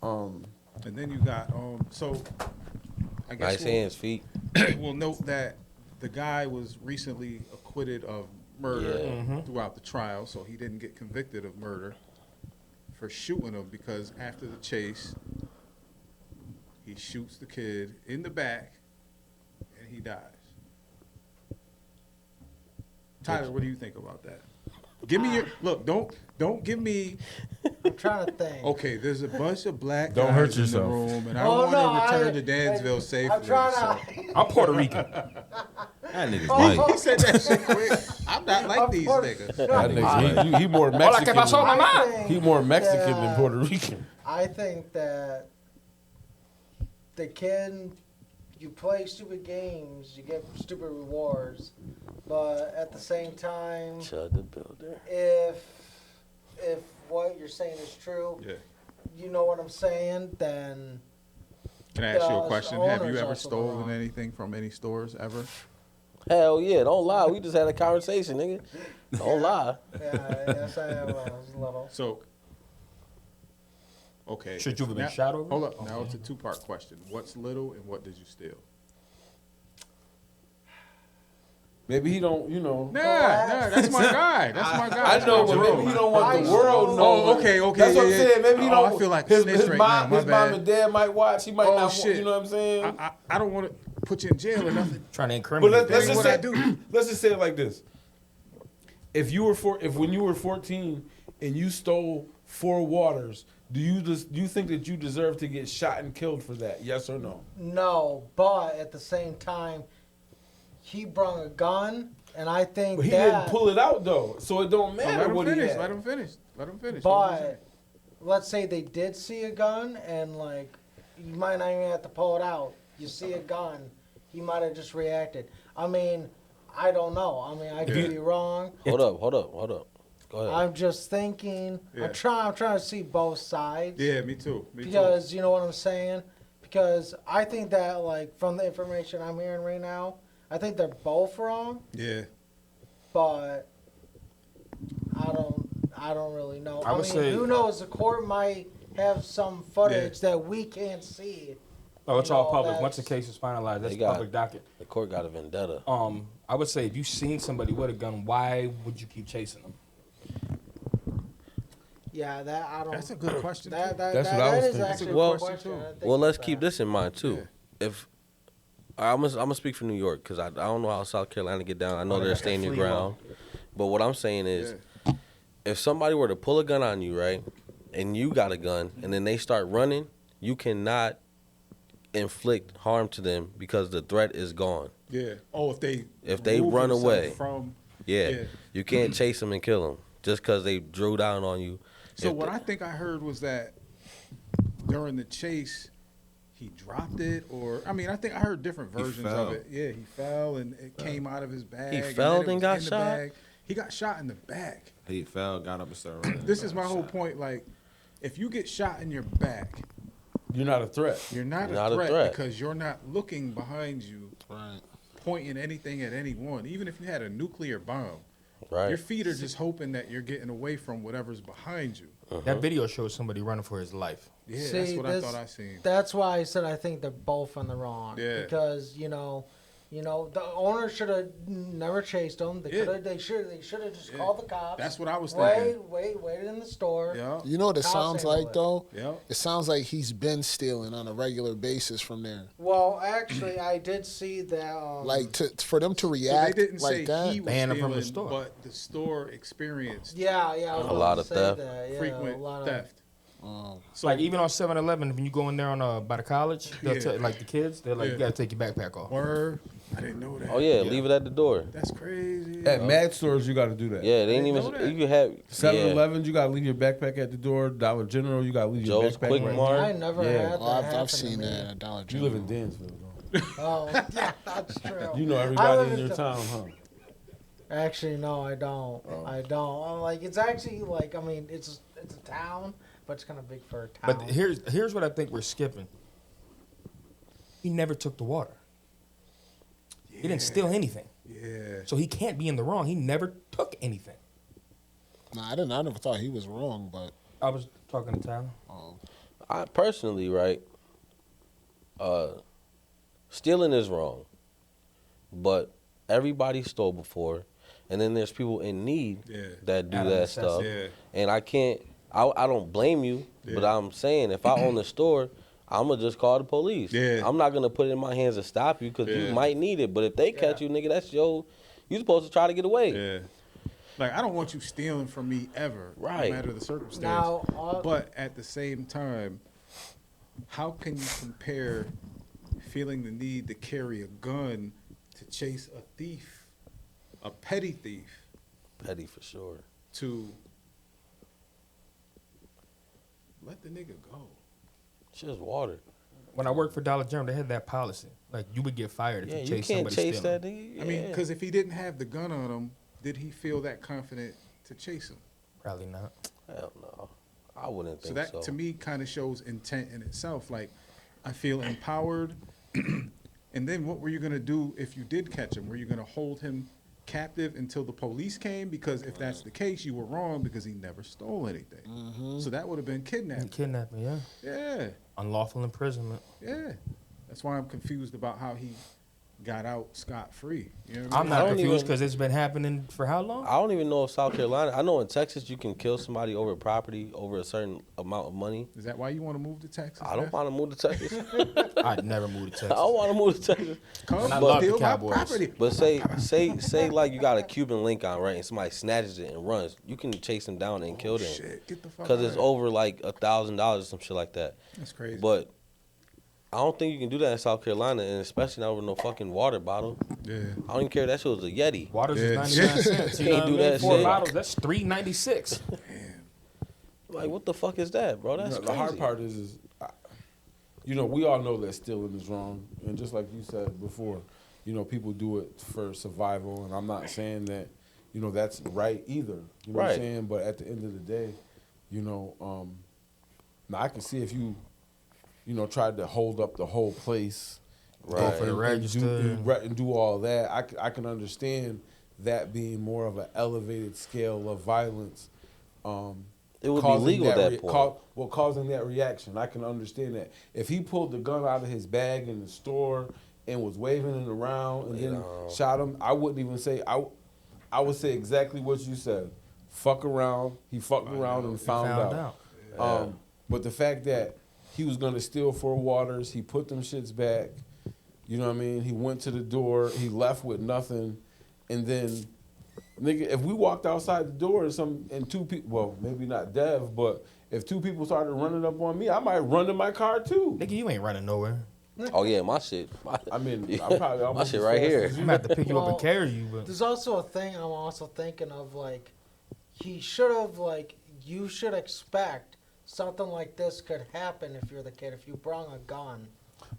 Um, And then you got so I guess Nice hands, feet. we'll note that the guy was recently acquitted of murder Yeah. throughout the trial, so he didn't get convicted of murder for shooting him because after the chase, he shoots the kid in the back and he dies. Tyler, what do you think about that? Give me your look. Don't give me. I'm trying to think. Okay, there's a bunch of black Don't guys hurt in yourself. the room, and I Oh, want no, to return I- to Dansville safely. I'm trying so. to. I'm Puerto Rican. That nigga's Oh, white. He said that shit quick. I'm not like Of these course. niggas. That nigga, he more Hola, Mexican. ¿qué pasó, than- mamá? He more Mexican than that- Puerto Rican. I think that the kid, you play stupid games, you get stupid rewards, but at the same time, Chud the builder. if what you're saying is true, Yeah. you know what I'm saying, then Can I ask you a The question? Have you owner's ever also stolen wrong. anything from any stores ever? Hell yeah, don't lie. We just had a conversation, nigga. Don't lie. yeah, yes, I have a little. So, okay. Should you have been now- shot over? Hold up. Now it's a two-part question. What's little and what did you steal? Maybe he don't, you know. Nah, that's my guy. That's my guy. I That's know, my but Jerome. maybe he don't want I the world know. knowing. Oh, okay. That's what I'm yeah, saying. Maybe he oh, don't. I feel like his, snitch his right mom, now. his mom and dad might watch. He might Oh, not. shit. You know what I'm saying? I don't want to put you in jail or nothing. Trying to But incriminate. let's That ain't just what say, I do. let's just say it like this: if when you were 14 and you stole 4 waters, do you think that you deserve to get shot and killed for that? Yes or no? No, but at the same time, he brought a gun, and I think But he that. didn't pull it out though, so it don't Oh, matter let him what he finish. had. Let him finish. Let him finish. What was But let's say they did see a gun, and like you might not even have to pull it out. You see a gun, he might have just reacted. I mean, I don't know. I mean, I could be wrong. Hold up. Go ahead. I'm just thinking. Yeah. I'm trying to see both sides. Yeah, me too. Me Because you know what I'm saying. Because I think that like from the information I'm hearing right now, I think they're both wrong. too. Yeah. But I don't really know. I would mean, say- who knows? The court might have some footage that we can't see. Oh, it's You all know, public. Once the that's- case is finalized, that's They got- public docket. The court got a vendetta. I would say if you've seen somebody with a gun, why would you keep chasing them? Yeah, that I don't. That's a good question. That, too. that, That's that, what I that was is thinking. actually Well- a good question. I didn't think Well, let's of keep that. this in mind too. If I'm gonna speak for New York because I don't know how South Carolina get down. I know they're staying your ground, but what I'm saying is, if somebody were to pull a gun on you, right, and you got a gun, and then they start running, you cannot inflict harm to them because the threat is gone. Yeah. Oh, if they run themselves away. from. Yeah, Yeah. you can't chase them and kill them just because they drew down on you. So If what they- I think I heard was that during the chase, he dropped it, or I mean, I think I heard different versions of fell. it. Yeah, he fell and it came out of his bag. He and fell then it and was got in the shot? bag. He got shot in the back. He fell, got up and started running. This is my whole Shot. point. Like, if you get shot in your back, You're not a threat. you're not, Not a, a threat threat. because you're not looking behind you, Right. pointing anything at anyone. Even if you had a nuclear bomb, right, your feet are just hoping that you're getting away from whatever's behind you. That video shows somebody running for his life. Yeah, See, that's what I this- thought I seen. That's why I said I think they're both on the wrong. Yeah. Because the owner should have never chased them. They Yeah. could have. They should have just Yeah. called the cops. That's what I was thinking. Waited in the store. Yeah. You know what it Cops sounds handle like it. though? Yeah. It sounds like he's been stealing on a regular basis from there. Well, actually, I did see that. Like for them to So they react didn't like say that. he was Ban him stealing, from the store. but the store experienced Yeah, I was A about lot to of say theft. that, yeah, frequent a lot of, theft. So like even on 7-Eleven, when you go in there on by the college, they'll Yeah. tell like the kids, they're like, Yeah. you gotta take your backpack off. Word. I didn't know that. Oh yeah, leave it at the door. That's crazy. At mad stores, you got to do that. Yeah, they ain't didn't even. know that. You can have 7-Elevens, you got to leave your backpack at the door. Dollar General, you got to leave your Joe's backpack Quick right Mart. I never Yeah. had that. Oh, happen I've to seen me. that at Dollar You General. live in Dansville, though. Oh, yeah, that's true. You know I everybody live in your the- town, huh? Actually, no, I don't. I don't. I'm like, it's actually like, I mean, it's a town, but it's kind of big for a town. But here's what I think we're skipping. He never took the water. He didn't steal anything. Yeah. So he can't be in the wrong. He never took anything. Nah, I never thought he was wrong, but I was talking to Tyler. I personally, right, stealing is wrong, but everybody stole before. and then there's people in need Yeah. that do Out of that necessity. stuff. Yeah. And I can't. I don't blame you, but Yeah. I'm saying if I own the store, I'm gonna just call the police. Yeah. I'm not gonna put it in my hands to stop you because Yeah. you might need it. But if they catch you, nigga, that's your. You supposed to try to get away. Yeah. Like, I don't want you stealing from me ever, Right. no matter the circumstance. Now, but at the same time, how can you compare feeling the need to carry a gun to chase a thief, a petty thief, Petty for sure. to let the nigga go? It's just water. When I worked for Dollar General, they had that policy. Like, you would get fired if Yeah, you you chase can't somebody chase stealing. that nigga. I mean, Yeah. because if he didn't have the gun on him, did he feel that confident to chase him? Probably not. Hell no, I wouldn't So think that so. to me kind of shows intent in itself. Like, I feel empowered. And then what were you gonna do if you did catch him? Were you gonna hold him captive until the police came? Because if that's the case, you were wrong because he never stole anything. So that would have been kidnapping. Kidnapping, yeah. Yeah, Unlawful imprisonment. yeah. That's why I'm confused about how he got out scot-free. You know what I I'm mean? not don't confused even- because it's been happening for how long? I don't even know if South Carolina. I know in Texas you can kill somebody over property over a certain amount of money. Is that why you want to move to Texas? I don't Neff? want to move to Texas. I'd never move to I Texas. don't want to move to Texas. Come And I love the steal my Cowboys. property. But say like you got a Cuban link on, right, and somebody snatches it and runs, you can chase them down and kill them Shit, get the fuck because out it's of over like $1,000 or some shit like that. That's crazy. But I don't think you can do that in South Carolina, and especially not over no fucking water bottle. yeah. I don't even care if that shit was a Yeti. Water's Yeah. is 99 cents. You know Can't what do I mean? that 4 shit. bottles, that's $3.96. Like, what the fuck is that, bro? That's The hard crazy. part is, you know, we all know that stealing is wrong, and just like you said before, you know, people do it for survival, and I'm not saying that, you know, that's right either. You know what Right. I'm saying? But at the end of the day, you know, now I can see if you know, tried to hold up the whole place, Right. For the and register. and do all that. I can understand that being more of an elevated scale of violence. It would be causing legal at that point. causing that reaction. I can understand that. If he pulled the gun out of his bag in the store and was waving it around and then shot him, I wouldn't even say, I would say exactly what you said. Fuck around. He fucked around and found out. But the fact that he was going to steal 4 waters, he put them shits back, you know what I mean? He went to the door, he left with nothing, and then, nigga, if we walked outside the door and 2 people, well, maybe not Dev, but if 2 people started running up on me, I might run to my car too. Nigga, you ain't running nowhere. Oh yeah, my shit. I mean, Yeah. I'm probably My almost shit as right fast here. as I'm you. gonna have to pick you up Well, and carry you, but there's also a thing I'm also thinking of, like, he should have, like, you should expect something like this could happen if you're the kid, if you brought a gun.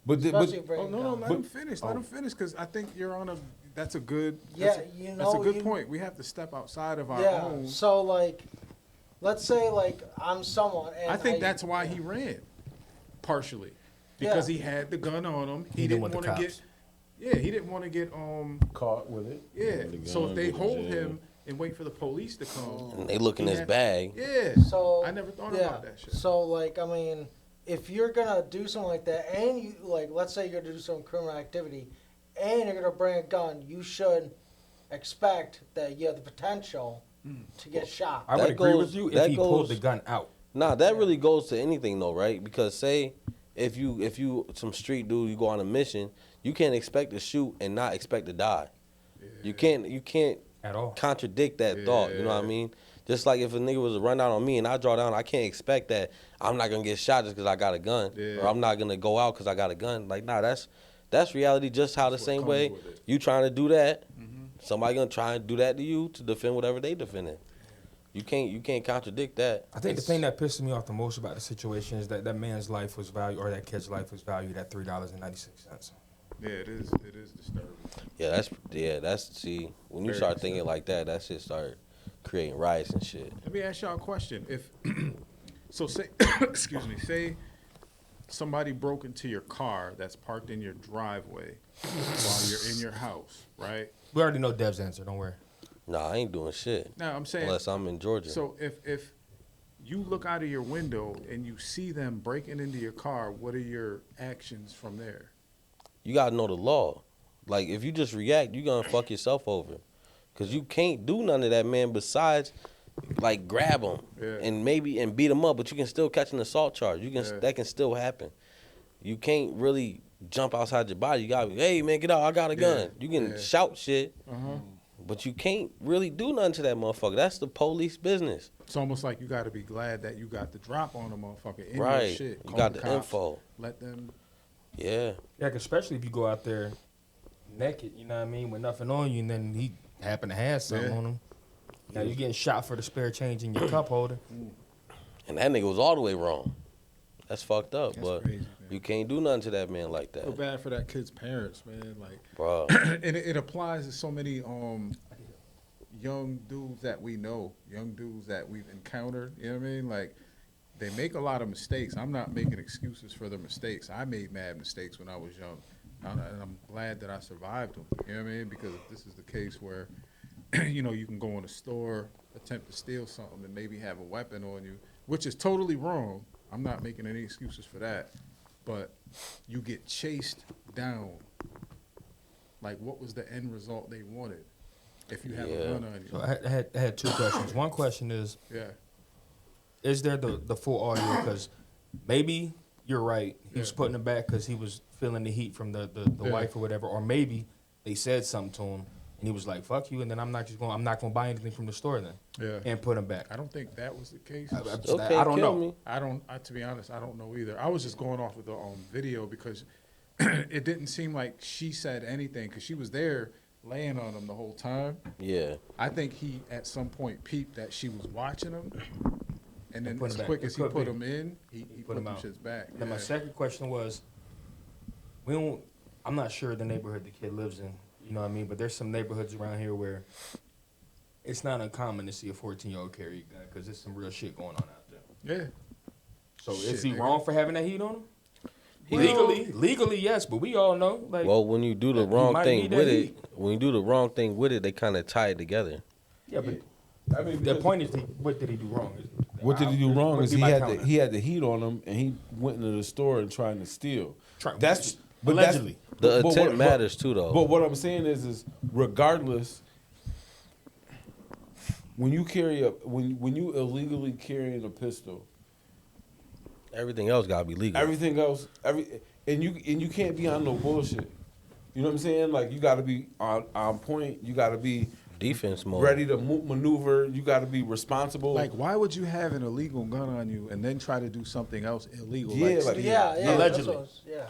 But Especially bring Oh, a no, no, gun. let him finish. Let him finish, because I think you're on a. That's a good. Yeah, That's a, you that's a know, good you- point. We have to step outside of our Yeah, own. so, like, let's say, like, I'm someone, and I think that's why he ran, partially, because Yeah. he had the gun on him. He He didn't didn't want the want to cops. get. Yeah, he didn't want to get. Caught with it. Yeah. So if they get in hold jail. him and wait for the police to come, And they look in he his had- bag. Yeah. So I never thought yeah, about that shit. So like, I mean, if you're gonna do something like that, and you like, let's say you're gonna do some criminal activity, and you're gonna bring a gun, you should expect that you have the potential to get shot. I would That agree goes- with you if that he pulled goes- the gun out. Nah, that really goes to anything though, right? Because say if you some street dude, you go on a mission, you can't expect to shoot and not expect to die. You can't At all. contradict that thought. You know what I Yeah. mean? Just like if a nigga was to run down on me and I draw down, I can't expect that I'm not gonna get shot just because I got a gun, Yeah. or I'm not gonna go out because I got a gun. Like, nah, that's reality. Just how the That's what same comes way with it. you trying to do that, somebody gonna try and do that to you to defend whatever they defending. You can't contradict that. I think the thing that pisses me off the most about the situation is that that man's life was valued, or that kid's life was valued at $3.96. Yeah, it is. It is disturbing. That's see when you Very start thinking like that shit start creating riots and shit. Let me ask y'all a question. If so, say excuse me, say somebody broke into your car that's parked in your driveway while you're in your house, right? We already know Dev's answer. Don't worry. Nah, I ain't doing shit Now I'm saying, unless I'm in Georgia. so if you look out of your window and you see them breaking into your car, what are your actions from there? You gotta know the law. Like if you just react, you gonna fuck yourself over. Because you can't do none of that, man, besides, like, grab him and beat him up, but you can still catch an assault charge. That can still happen. You can't really jump outside your body. You gotta, hey, man, get out, I got a gun. You can shout shit, but you can't really do nothing to that motherfucker. That's the police business. It's almost like you got to be glad that you got the drop on the motherfucker in Right. your shit. You Call got the cops, info. Let them. Yeah. Yeah, 'cause especially if you go out there naked, you know what I mean, with nothing on you, and then he happen to have something on him. Now you're getting shot for the spare change in your cup holder. And that nigga was all the way wrong. That's fucked up, but crazy, man. you can't do nothing to that man like I feel that. bad for that kid's parents, man. Like, Bro. and it applies to so many young dudes that we know, young dudes that we've encountered. You know what I mean? Like, they make a lot of mistakes. I'm not making excuses for their mistakes. I made mad mistakes when I was young, and I'm glad that I survived them. You know what I mean? Because if this is the case where, you know, you can go in a store, attempt to steal something, and maybe have a weapon on you, which is totally wrong. I'm not making any excuses for that. But you get chased down. Like, what was the end result they wanted? If you have a gun on you. So I had two questions. One question is, is there the full audio? Because maybe you're right. He was putting it back because he was feeling the heat from the wife or whatever. Or maybe they said something to him and he was like, "Fuck you," and then I'm not gonna buy anything from the store then. And put him back. I don't think that was the case. I don't know. To be honest, I don't know either. I was just going off of the video because it didn't seem like she said anything because she was there laying on him the whole time. Yeah. I think he at some point peeped that she was watching him, and then put as him quick back. as he put him in, he put him them out. shits back. Then my second question was, I'm not sure the neighborhood the kid lives in, you know what I mean? But there's some neighborhoods around here where it's not uncommon to see a 14-year-old carry a gun because there's some real shit going on out there. Yeah. So Shit, is he nigga. wrong for having that heat on him? Legally, yes, but we all know. Like, Well, when you do the he wrong might thing need that with it, heat. when you do the wrong thing with it, they kind of tie it together. Yeah, but I mean, the point is, what did he do wrong? what did he do wrong What is do you he mean had by the, counter? he had the heat on him and he went into the store and trying to steal. But Allegedly. The but intent what- matters too, though. But what I'm saying is regardless, when you when you illegally carrying a pistol, Everything else gotta be legal. everything else, and you can't be on no bullshit. You know what I'm saying? Like you got to be on point. You got to be Defense mode. ready to maneuver. You got to be responsible. Like, why would you have an illegal gun on you and then try to do something else illegal? Yeah, like like- steal? Yeah, that's Allegedly. what I was- yeah.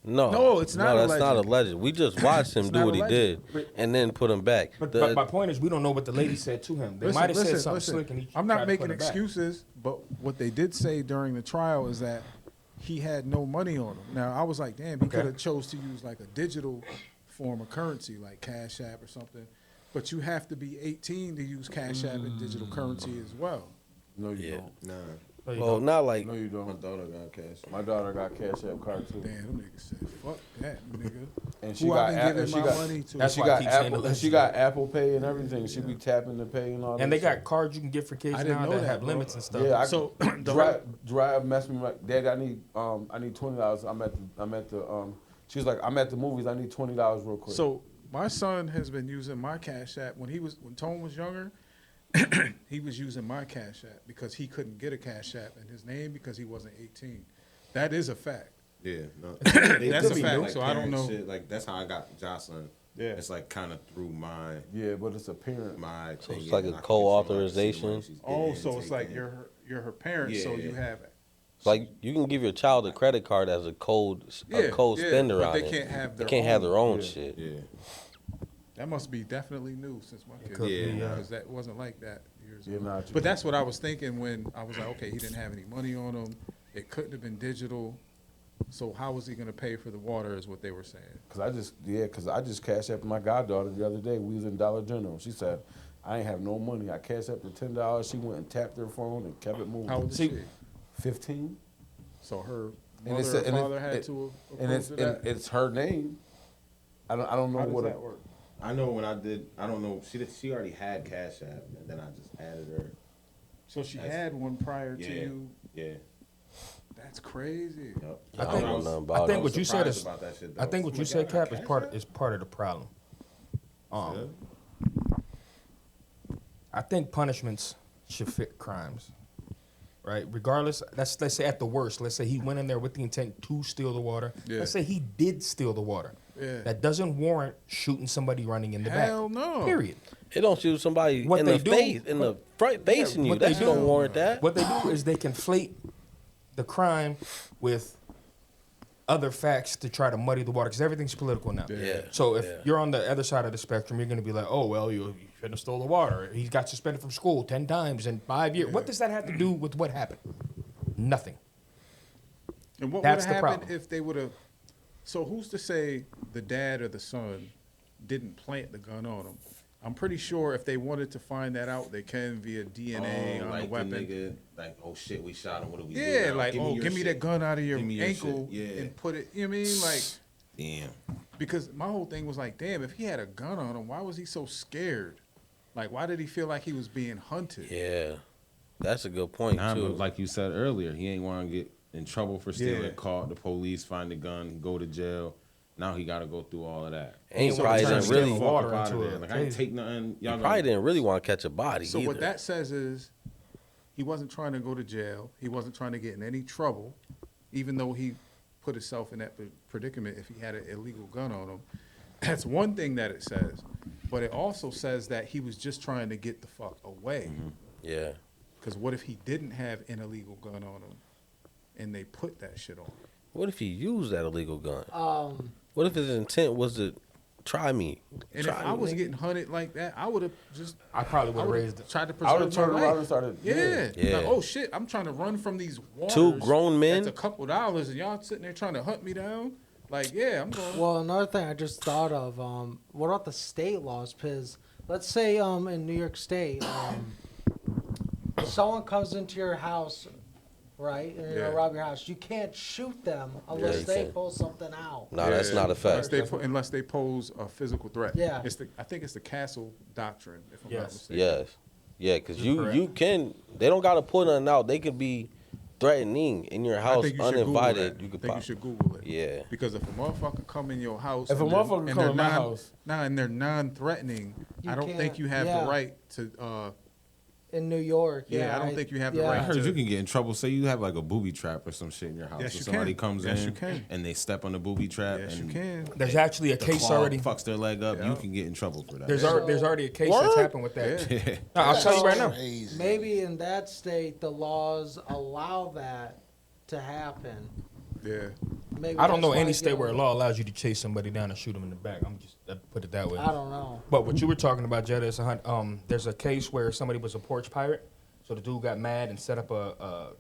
No, it's not that's not alleged. alleged. We just watched him It's do not what he alleged. did, and then put him back. But my point is, we don't know what the lady said to him. They might have said something slick, and he I'm tried not to making put him back. excuses, but what they did say during the trial is that he had no money on him. Now, I was like, damn, he could have chose to use like a digital form of currency, like Cash App or something. But you have to be 18 to use Cash App and digital currency as well. no, you Yeah. don't. Nah, So, you Well, know, not like No, you my don't. daughter got cash. My daughter got Cash App card too, Damn, them niggas said, fuck that, nigga. and she Who got I been Apple. giving She my got money to? That's she why I got keep saying Apple. allegedly. She got Apple Pay and everything. She be tapping the pay and all that. and they shit. got cards you can get for kids I didn't now know that that, have bro. limits and stuff. Yeah, So, drive messed me like, Dad, I need $20. I'm at the she was like, I'm at the movies, I need $20 real quick. So my son has been using my Cash App when Tone was younger. He was using my Cash App because he couldn't get a Cash App in his name because he wasn't 18. That is a fact. Yeah, no. That's a They fact, like so I don't parent know. Shit. Like that's how I got Jocelyn. Yeah. It's like kind of through my yeah, but it's a parent. thing. it's like a and I can co-authorization? see the money she's Oh, getting, so it's like taking. you're her parent, so Yeah. you have it. it's like you can give your child a credit card as a code spender but on they it. can't have They their can't have own. their own Yeah. shit. Yeah. That must be definitely new since my kid. could be, yeah. Because that wasn't like that years Yeah, ago. nah, But that's what I was thinking when I was like, okay, he didn't have any money on him. It couldn't have been digital. So how was he going to pay for the water? Is what they were saying. Cause I just cashed up my goddaughter the other day. We was in Dollar General. She said, I ain't have no money. I cashed up the $10. She went and tapped her phone and kept it moving. How old is See- she? 15. So her And mother it's- or and it- father had it- to And approve it's to that. it's her name. I don't know How does what that work? I know when I did. I don't know. She already had Cash App, and then I just added her. So she That's- had one prior to Yeah. you. Yeah. That's crazy. Yep. I don't know nothing about I think it. what you said surprised is, about that shit, I though. think what you Like, said, y'all got Cap, is Cash part App? is part of the problem. I think punishments should fit crimes, right? Regardless, let's say at the worst, let's say he went in there with the intent to steal the water. Yeah. Let's say he did steal the water. Yeah. That doesn't warrant shooting somebody running in the back. Hell no. Period. It don't shoot somebody What in they the do- face, in the front facing you. what they That don't do- warrant that. What they do is they conflate the crime with other facts to try to muddy the water because everything's political now. Yeah. So if Yeah. you're on the other side of the spectrum, you're going to be like, oh, well, you shouldn't have stole the water. He got suspended from school 10 times in 5 years. What does that have to do with what happened? Nothing. And what would That's have the happened problem. if they would have? So who's to say the dad or the son didn't plant the gun on him? I'm pretty sure if they wanted to find that out, they can via DNA on like the weapon. nigga, like, oh shit, we shot him. What do we do? Yeah, now? like, your give me shit. that gun out of your Give me your ankle shit. Yeah. and put it, you know what I mean? Like, Damn. because my whole thing was like, damn, if he had a gun on him, why was he so scared? Like, why did he feel like he was being hunted? Yeah, that's a good point Nah, too. but like you said earlier, he ain't want to get in trouble for stealing. Yeah. Caught the police, find the gun, go to jail. Now he got to go through all of that. And he So probably turn didn't stealing really, water Fuck up into outta there. a Like I ain't case. take nothing. he Y'all probably gonna- didn't really want to catch a body So either. what that says is he wasn't trying to go to jail. He wasn't trying to get in any trouble, even though he put himself in that predicament if he had an illegal gun on him. That's one thing that it says. But it also says that he was just trying to get the fuck away. Yeah. Because what if he didn't have an illegal gun on him and they put that shit on him? What if he used that illegal gun? Um, What if his intent was to try me? And Try if I me, was nigga. getting hunted like that, I would have just I probably would I have would've raised it. tried to I would preserve have turned my around life. and started. Yeah. Yeah. Like, oh shit, I'm trying to run from these waters. Two grown men? That's a couple dollars, and y'all sitting there trying to hunt me down. Like, yeah, I'm going. well, another thing I just thought of, what about the state laws? Because let's say in New York State, someone comes into your house, right, and Yeah. rob your house. You can't shoot them unless you they can't. pull something out. No, that's not a fact. Unless they pose a physical threat. Yeah. I think it's the Castle Doctrine, if I'm not Yes. mistaken. Yes. Yeah, because Correct. you can. They don't got to pull nothing out. They could be threatening in your I house think you should Google uninvited. that. You could I think pop. you should Google it. Yeah. Because if a motherfucker come in your house, If a and they're- motherfucker and come they're in my house- and they're non-threatening, You I don't think can't- you have yeah. the right to. In New York, Yeah, I don't think you have the yeah. I right. heard you can get in trouble. Say you have like a booby trap or some shit in your house. Yes, so you somebody can. comes Yes, in you can. and they step on the booby trap Yes, you and can. There's actually a the case claw already. fucks their leg up. Yeah. You can get in trouble for that. There's already a case Word? that's happened with that. Yeah. No, I'll tell you right now. Crazy. Maybe in that state, the laws allow that to happen. Yeah. Maybe I don't that's know why any you state don't- where a law allows you to chase somebody down and shoot them in the back. I put it that way. I don't know. But what you were talking about, Jetta, is there's a case where somebody was a porch pirate. So the dude got mad and set up a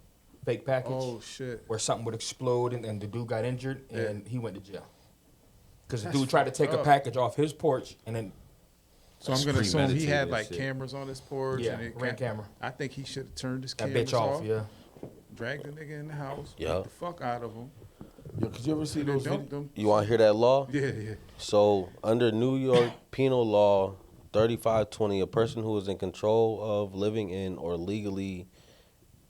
fake package Oh shit. where something would explode and the dude got injured and he went to jail. Because the That's dude tried to take fucked a up. package off his porch and then So I'm gonna assume he had premeditated like shit. cameras on his porch. Yeah, and it ring camera. I think he should have turned his that cameras bitch off. Yeah. dragged the nigga in the house, Yeah. beat the fuck out of him, Yo, could you ever see and then those? dumped him. You want to hear that law? Yeah, yeah. So, under New York Penal Law 3520, a person who is in control of living in or legally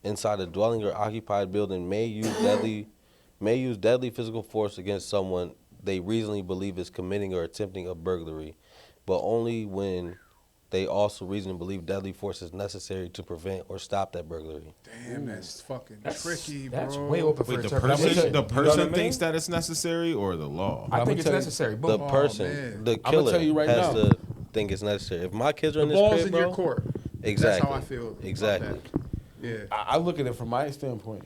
inside a dwelling or occupied building may use deadly physical force against someone they reasonably believe is committing or attempting a burglary, but only when they also reasonably believe deadly force is necessary to prevent or stop that burglary. Damn, that's fucking tricky, bro. That's way open for Wait, the interpretation. person, the You know what I person mean? thinks that it's necessary or the law? I I'ma think it's tell you- necessary. The Boom. person, man. the I'ma killer, tell you right has now. to think it's necessary. If my kids are The in this ball's crib, in bro, your court. exactly. That's how I feel. about Exactly. that. Yeah. I look at it from my standpoint.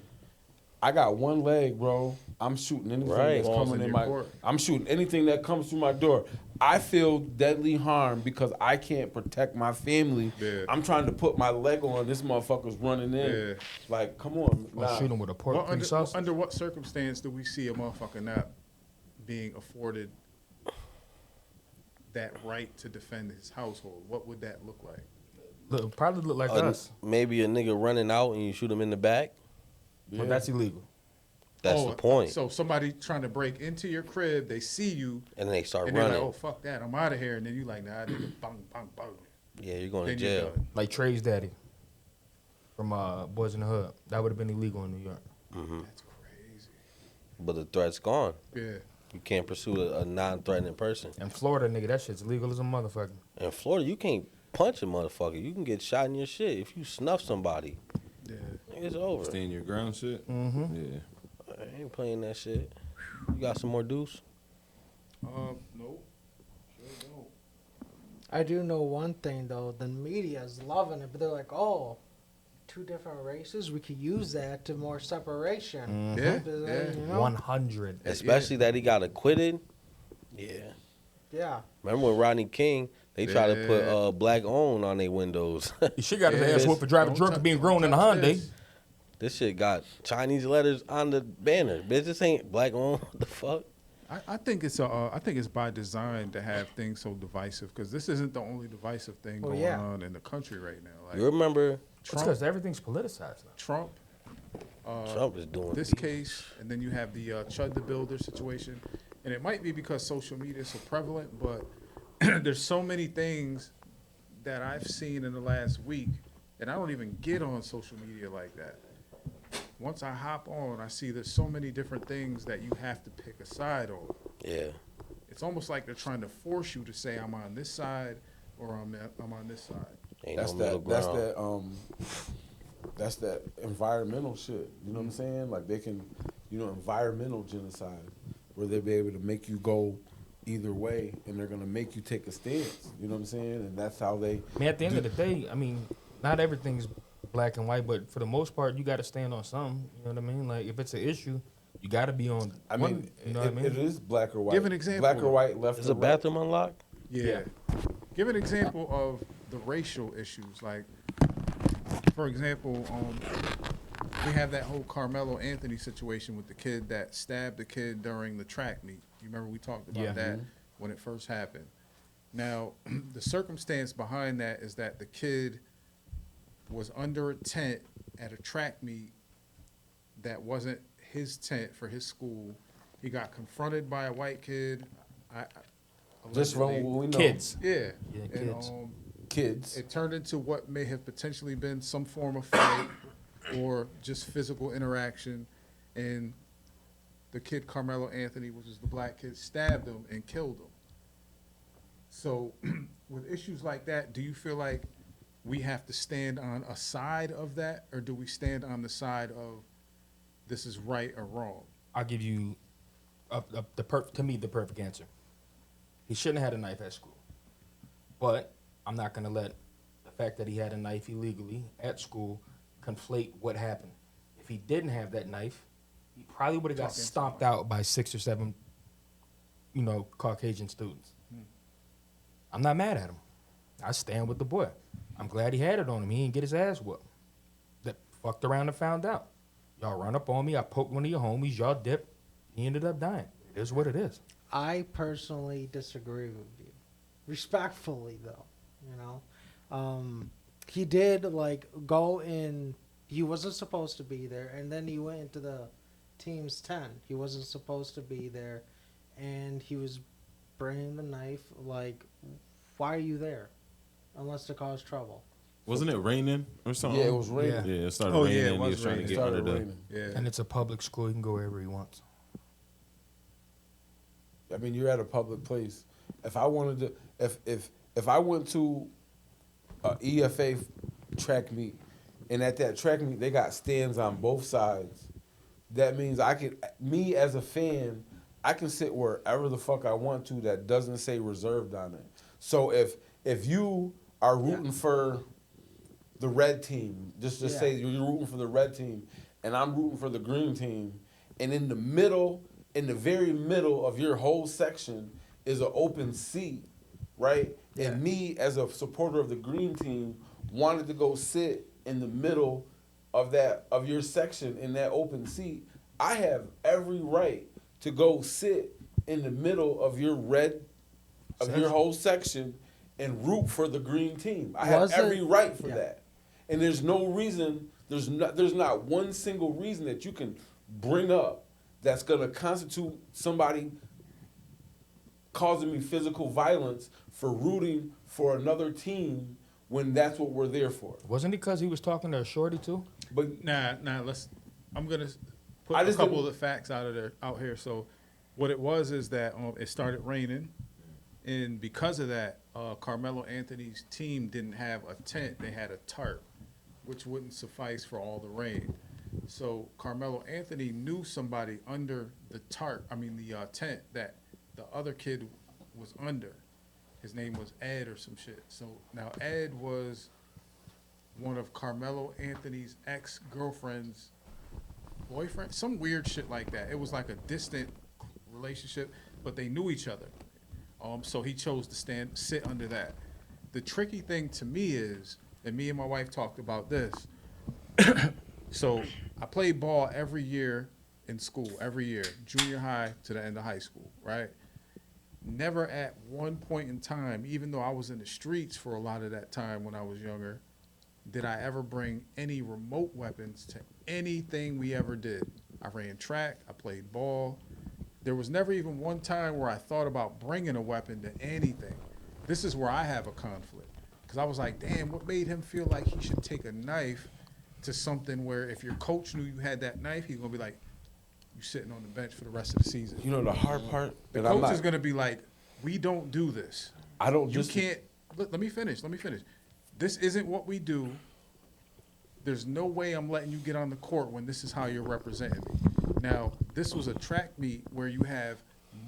I got one leg, bro. I'm shooting anything Right. that's Balls coming in in your my. court. I'm shooting anything that comes through my door. I feel deadly harm because I can't protect my family. Yeah. I'm trying to put my leg on. This motherfucker's running in. Yeah. Like, come on. Or Nah. shoot him with a pork Well, pea sausage. under what circumstance do we see a motherfucker not being afforded that right to defend his household? What would that look like? Probably look like us. Maybe a nigga running out and you shoot him in the back. But that's illegal. That's Oh, the point. So somebody trying to break into your crib, they see you, And they start and they're running. like, "Oh fuck that, I'm out of here." And then you like, "Nah, nigga, bang, bang, bang." Yeah, you're going to Then you're jail. done. Like Trey's daddy from Boys in the Hood. That would have been illegal in New York. That's crazy. But the threat's gone. Yeah. You can't pursue a non-threatening person. In Florida, nigga, that shit's legal as a motherfucker. In Florida, you can't punch a motherfucker. You can get shot in your shit if you snuff somebody. Yeah. It's over. Stay in your ground shit. Mm-hmm. Yeah. I ain't playing that shit. You got some more deuce? Nope. Sure don't. I do know one thing though, the media is loving it, but they're like, oh, two different races, we could use that to more separation. Yeah, You know? 100. Especially that he got acquitted. Yeah. Yeah. Remember when Rodney King, they tried to put black own on their windows. He should got his ass whooped for driving drunk and being grown in a Hyundai. This shit got Chinese letters on the banner. Bitch, this ain't black owned. What the fuck? I think it's by design to have things so divisive because this isn't the only divisive thing going on in the country right now. Like You remember It's because everything's politicized now. Trump Trump is doing this case, and then you have the Chud the Builder situation, and it might be because social media is so prevalent, but there's so many things that I've seen in the last week, and I don't even get on social media like that. Once I hop on, I see there's so many different things that you have to pick a side on. Yeah. It's almost like they're trying to force you to say I'm on this side or I'm on this side. Ain't That's no middle that. ground. That's that environmental shit. You know what I'm saying? Like they can, environmental genocide, where they be able to make you go either way, and they're gonna make you take a stance. You know what I'm saying? And that's how they. I mean, at the end of the day, I mean, not everything's black and white, but for the most part, you got to stand on something. You know what I mean? Like if it's an issue, you got to be on. I one, mean, you know what I mean? it is black or white. Give an example. Black or white, left Is or the right. bathroom unlocked? Yeah. Give an example of the racial issues. Like, for example, we have that whole Carmelo Anthony situation with the kid that stabbed the kid during the track meet. You remember we talked about that when it first happened. Now, the circumstance behind that is that the kid was under a tent at a track meet that wasn't his tent for his school. He got confronted by a white kid. Just from allegedly. what we know. Kids. Yeah. Yeah, And, kids. Kids. it turned into what may have potentially been some form of fight or just physical interaction. And the kid, Carmelo Anthony, which is the black kid, stabbed him and killed him. So with issues like that, do you feel like we have to stand on a side of that, or do we stand on the side of this is right or wrong? I'll give you to me the perfect answer. He shouldn't have had a knife at school, but I'm not going to let the fact that he had a knife illegally at school conflate what happened. If he didn't have that knife, he probably would have got stomped out by 6 or 7, Caucasian students. I'm not mad at him. I stand with the boy. I'm glad he had it on him. He didn't get his ass whooped. That fucked around and found out. Y'all run up on me. I poked one of your homies. Y'all dipped. He ended up dying. It is what it is. I personally disagree with you. Respectfully, though, he did go in. He wasn't supposed to be there, and then he went into the team's tent. He wasn't supposed to be there, and he was bringing the knife. Why are you there, unless to cause trouble? Wasn't it raining or something? Yeah, it was raining. Yeah, it started Oh, raining. yeah, it and he was was trying raining. to It get under started the. raining. Yeah. And it's a public school. He can go wherever he wants. I mean, you're at a public place. If I wanted to, if I went to a EFA track meet, and at that track meet they got stands on both sides, that means me as a fan, I can sit wherever the fuck I want to that doesn't say reserved on it. So if you are rooting for the red team, just say you're rooting for the red team, and I'm rooting for the green team, and in the very middle of your whole section is an open seat, right? Yeah. And me as a supporter of the green team wanted to go sit in the middle of your section in that open seat. I have every right to go sit in the middle of your your whole section and root for the green team. I have every right for that. And there's no reason, there's not one single reason that you can bring up that's gonna constitute somebody causing me physical violence for rooting for another team when that's what we're there for. Wasn't it because he was talking to a shorty too? But Nah. I'm gonna put I a just couple of didn't- the facts out here. So, what it was is that it started raining. And because of that, Carmelo Anthony's team didn't have a tent; they had a tarp, which wouldn't suffice for all the rain. So Carmelo Anthony knew somebody under the tarp. I mean the tent that the other kid was under. His name was Ed or some shit. So now Ed was one of Carmelo Anthony's ex-girlfriend's boyfriend, some weird shit like that. It was like a distant relationship, but they knew each other. So he chose to sit under that. The tricky thing to me is, and me and my wife talked about this. So I played ball every year in school, every year, junior high to the end of high school, right? Never at one point in time, even though I was in the streets for a lot of that time when I was younger, did I ever bring any remote weapons to anything we ever did. I ran track, I played ball. There was never even one time where I thought about bringing a weapon to anything. This is where I have a conflict. Because I was like, damn, what made him feel like he should take a knife to something where if your coach knew you had that knife, he's going to be like, you sitting on the bench for the rest of the season. You know the hard part? The coach is going to be like, we don't do this. I don't You can't. Let me finish. This isn't what we do. There's no way I'm letting you get on the court when this is how you're representing me. Now, this was a track meet where you have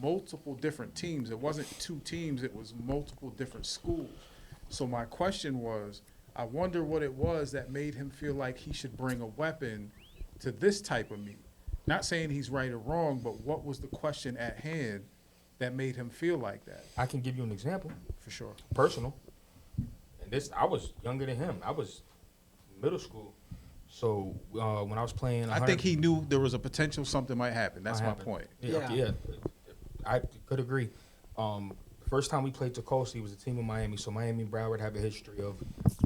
multiple different teams. It wasn't two teams. It was multiple different schools. So my question was, I wonder what it was that made him feel like he should bring a weapon to this type of meet. Not saying he's right or wrong, but what was the question at hand that made him feel like that? I can give you an example. For sure. Personal. And this, I was younger than him. I was middle school. So when I was playing, I think he knew there was a potential something might happen. That's my point. Yeah. I could agree. First time we played Tecose was a team in Miami. So Miami and Broward have a history of,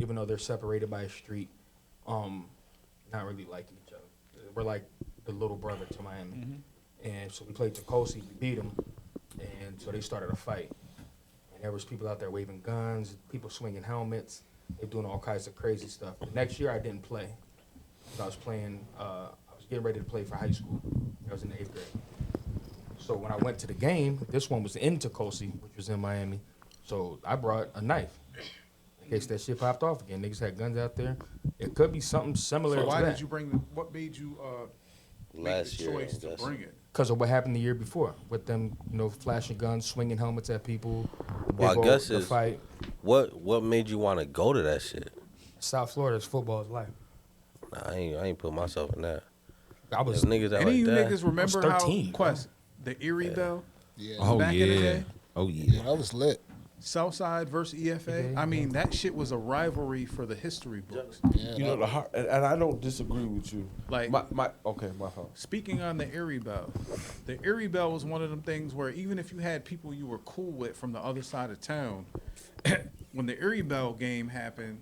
even though they're separated by a street, not really liking each other. We're like the little brother to Miami. Mm-hmm. And so we played Tecose, we beat them, and so they started a fight. And there was people out there waving guns, people swinging helmets, they doing all kinds of crazy stuff. The next year I didn't play. I was playing, I was getting ready to play for high school. I was in the 8th grade. So when I went to the game, this one was in Tecose, which was in Miami. So I brought a knife in case that shit popped off again. Niggas had guns out there. It could be something similar to that. So why did you bring what made you make the choice to bring it? Because of what happened the year before with them, flashing guns, swinging helmets at people. Well, I guess the fight. What made you want to go to that shit? South Florida's football is life. Nah, I ain't put myself in that. I was niggas that Any of like you that. niggas remember 13, how Quest, the Erie Bell? Yeah. Oh Back yeah. in the day? Oh yeah. Yeah, that was lit. Southside versus EFA. I mean, that shit was a rivalry for the history books. Yeah, You know the hard, and I don't disagree with you. Like- my fault. Speaking on the Erie Bell, the Erie Bell was one of them things where even if you had people you were cool with from the other side of town, when the Erie Bell game happened,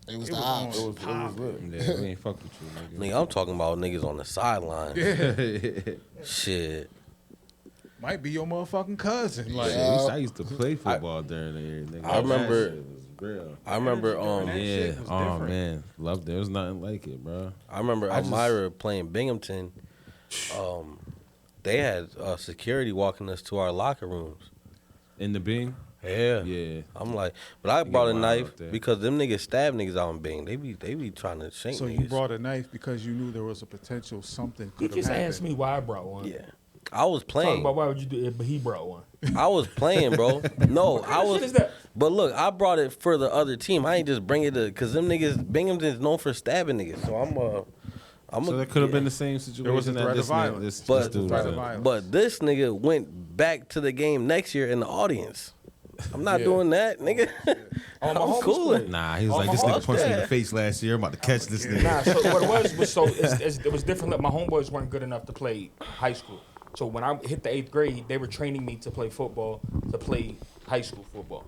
it was it the was ops. It was lit. Yeah, we ain't fuck with you, nigga. Nigga, I'm talking about niggas on the sideline. yeah, Shit. might be your motherfucking cousin. Like, Yeah. I used to play football during the year. Nigga. I remember- That shit was real. I remember That Yeah. shit was Oh different. man, loved it. There was nothing like it, bro. I remember Elmira playing Binghamton. They had security walking us to our locker rooms. In the Bing. Yeah. Yeah. I'm like, but I brought a wild knife out there. because them niggas stab niggas out in Bing. They be trying to shank so niggas. you brought a knife because you knew there was a potential something He could have just happened. asked me why I brought one. Yeah. I was Talking playing. about why would you do it, but he brought one. I was playing, bro. No, I What was. shit is that? But look, I brought it for the other team. I ain't just bring it to because them niggas Binghamton's known for stabbing niggas. So I'm So that could have been the same situation. was a that threat this of nigga- violence. this But- dude Threat was of in. violence. But this nigga went back to the game next year in the audience. I'm not doing that, nigga. Oh, my I'm homies cool. played. Nah, he was Oh, like, my this nigga fuck punched me in that. the face last year. I'm about to catch this nigga. Nah, so what it was it was different. Like, my homeboys weren't good enough to play high school. So when I hit the 8th grade, they were training me to play football, to play high school football.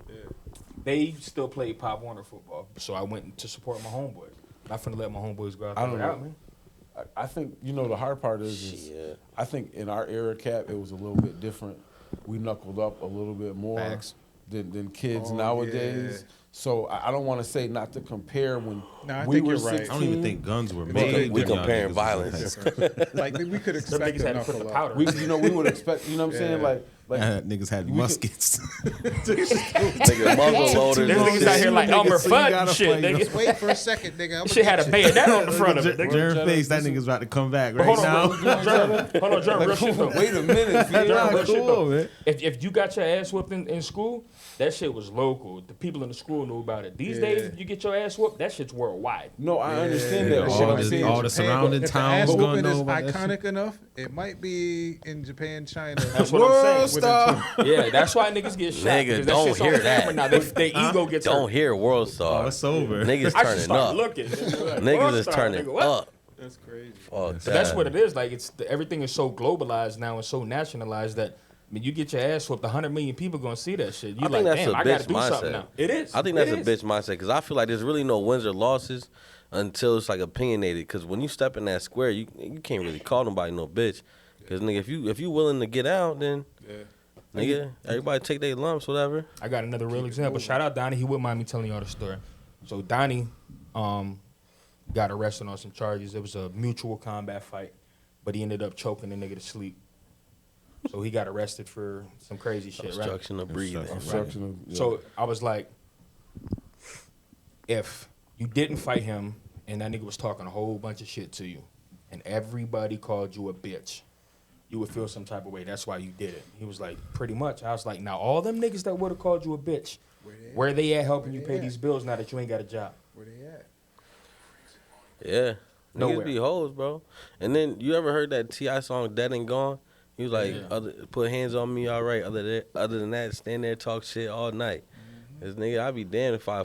They still played Pop Warner football, so I went to support my homeboys. I'm finna let my homeboys go out I there don't without know. me. I think the hard part is Shit. I think in our era, Cap, it was a little bit different. We knuckled up a little bit more Facts. than kids Oh, nowadays. yeah. So I don't want to say not to compare when Nah, I we think were you're right. 16. I don't even think guns were We made. when y'all comparing niggas was in violence. high school. Like we could Them expect niggas had a to put the knuckle up. powder. We would expect, you know what I'm saying? Yeah. Like Like niggas had muskets. Nigga, muzzle loaders. There's niggas out here like Elmer So you Fudd gotta and shit, fight, nigga. Wait for a second, nigga. I'm Shit had a bayonet on the front of it. nigga. Jerry face, that nigga's about to come back right Hold now. on, hold on, Jeremy, real shit though. wait a minute, fam. Jeremy, real shit Cool, though. man. If you got your ass whooped in school, that shit was local. The people in the school knew about it. These days, if you get your ass whooped, that shit's worldwide. No, I understand that. All But I'm the- saying all the Japan- surrounding If the towns ass gonna whooping know is about that iconic enough, it might be in Japan, China. That's what I'm saying. Star. Yeah, that's why niggas get shot. Nigga, because don't shit's on hear camera that. Now. Their ego gets Don't hurt. hear World Star. Oh, it's over. Niggas I should turning start up. looking. Niggas is turning up. That's crazy. Fuck So that's that. what it is. Like everything is so globalized now and so nationalized that you get your ass whooped, 100 million people gonna see that shit. You I like, think that's damn, a I gotta bitch do something mindset. now. It is. I think that's It a is. bitch mindset because I feel like there's really no wins or losses until it's like opinionated. Because when you step in that square, you can't really call nobody no bitch. Because nigga, if you willing to get out, then nigga, everybody take their lumps, whatever. I got another real example. Shout out Donnie. He wouldn't mind me telling y'all the story. So Donnie got arrested on some charges. It was a mutual combat fight, but he ended up choking the nigga to sleep. So he got arrested for some crazy shit, right? Obstruction of breathing. Obstruction of- yeah. So I was like, if you didn't fight him and that nigga was talking a whole bunch of shit to you and everybody called you a bitch, you would feel some type of way. That's why you did it. He was like, pretty much. I was like, now all them niggas that would have called you a bitch, where they at helping you pay these bills now that you ain't got a job? Where they at? Yeah. Nowhere. Niggas be hoes, bro. And then you ever heard that T.I. song Dead and Gone? He was like, put hands on me, all right. Other than that, stand there, talk shit all night. Cause nigga, I'd be damned if I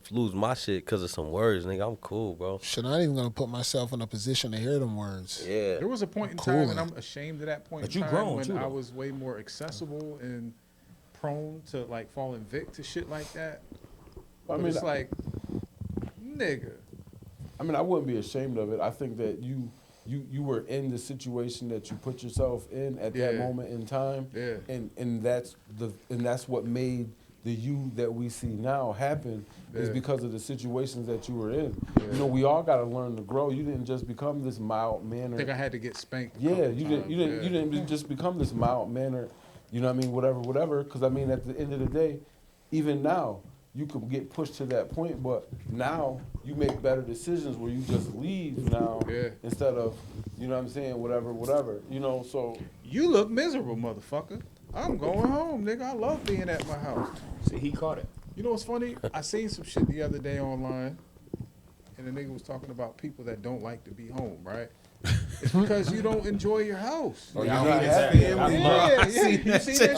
lose my shit because of some words, nigga. I'm cool, bro. Shit, I'm not even gonna put myself in a position to hear them words. Yeah. There was a point in Cool. time, and I'm ashamed of that point But in you time grown, when too, I though. was way more accessible and prone to like falling victim to shit like that. I But mean, it's like, nigga. I mean, I wouldn't be ashamed of it. I think that you were in the situation that you put yourself in at that Yeah. moment in time, Yeah. and that's what made the you that we see now happen is Yeah. because of the situations that you were in. Yeah. You know, we all got to learn to grow. You didn't just become this mild I mannered. think I had to get spanked. a Yeah, couple you times. didn't just become this mild mannered. You know what I mean? Whatever. Because I mean, at the end of the day, even now, you could get pushed to that point, but now you make better decisions where you just leave now Yeah. instead of, you know what I'm saying, whatever. You know, so You look miserable, motherfucker. I'm going home, nigga. I love being at my house. See, he caught it. You know what's funny? I seen some shit the other day online, and the nigga was talking about people that don't like to be home, right? It's because you don't enjoy your house. you're I not hated happy. that. I Yeah, you seen that shit?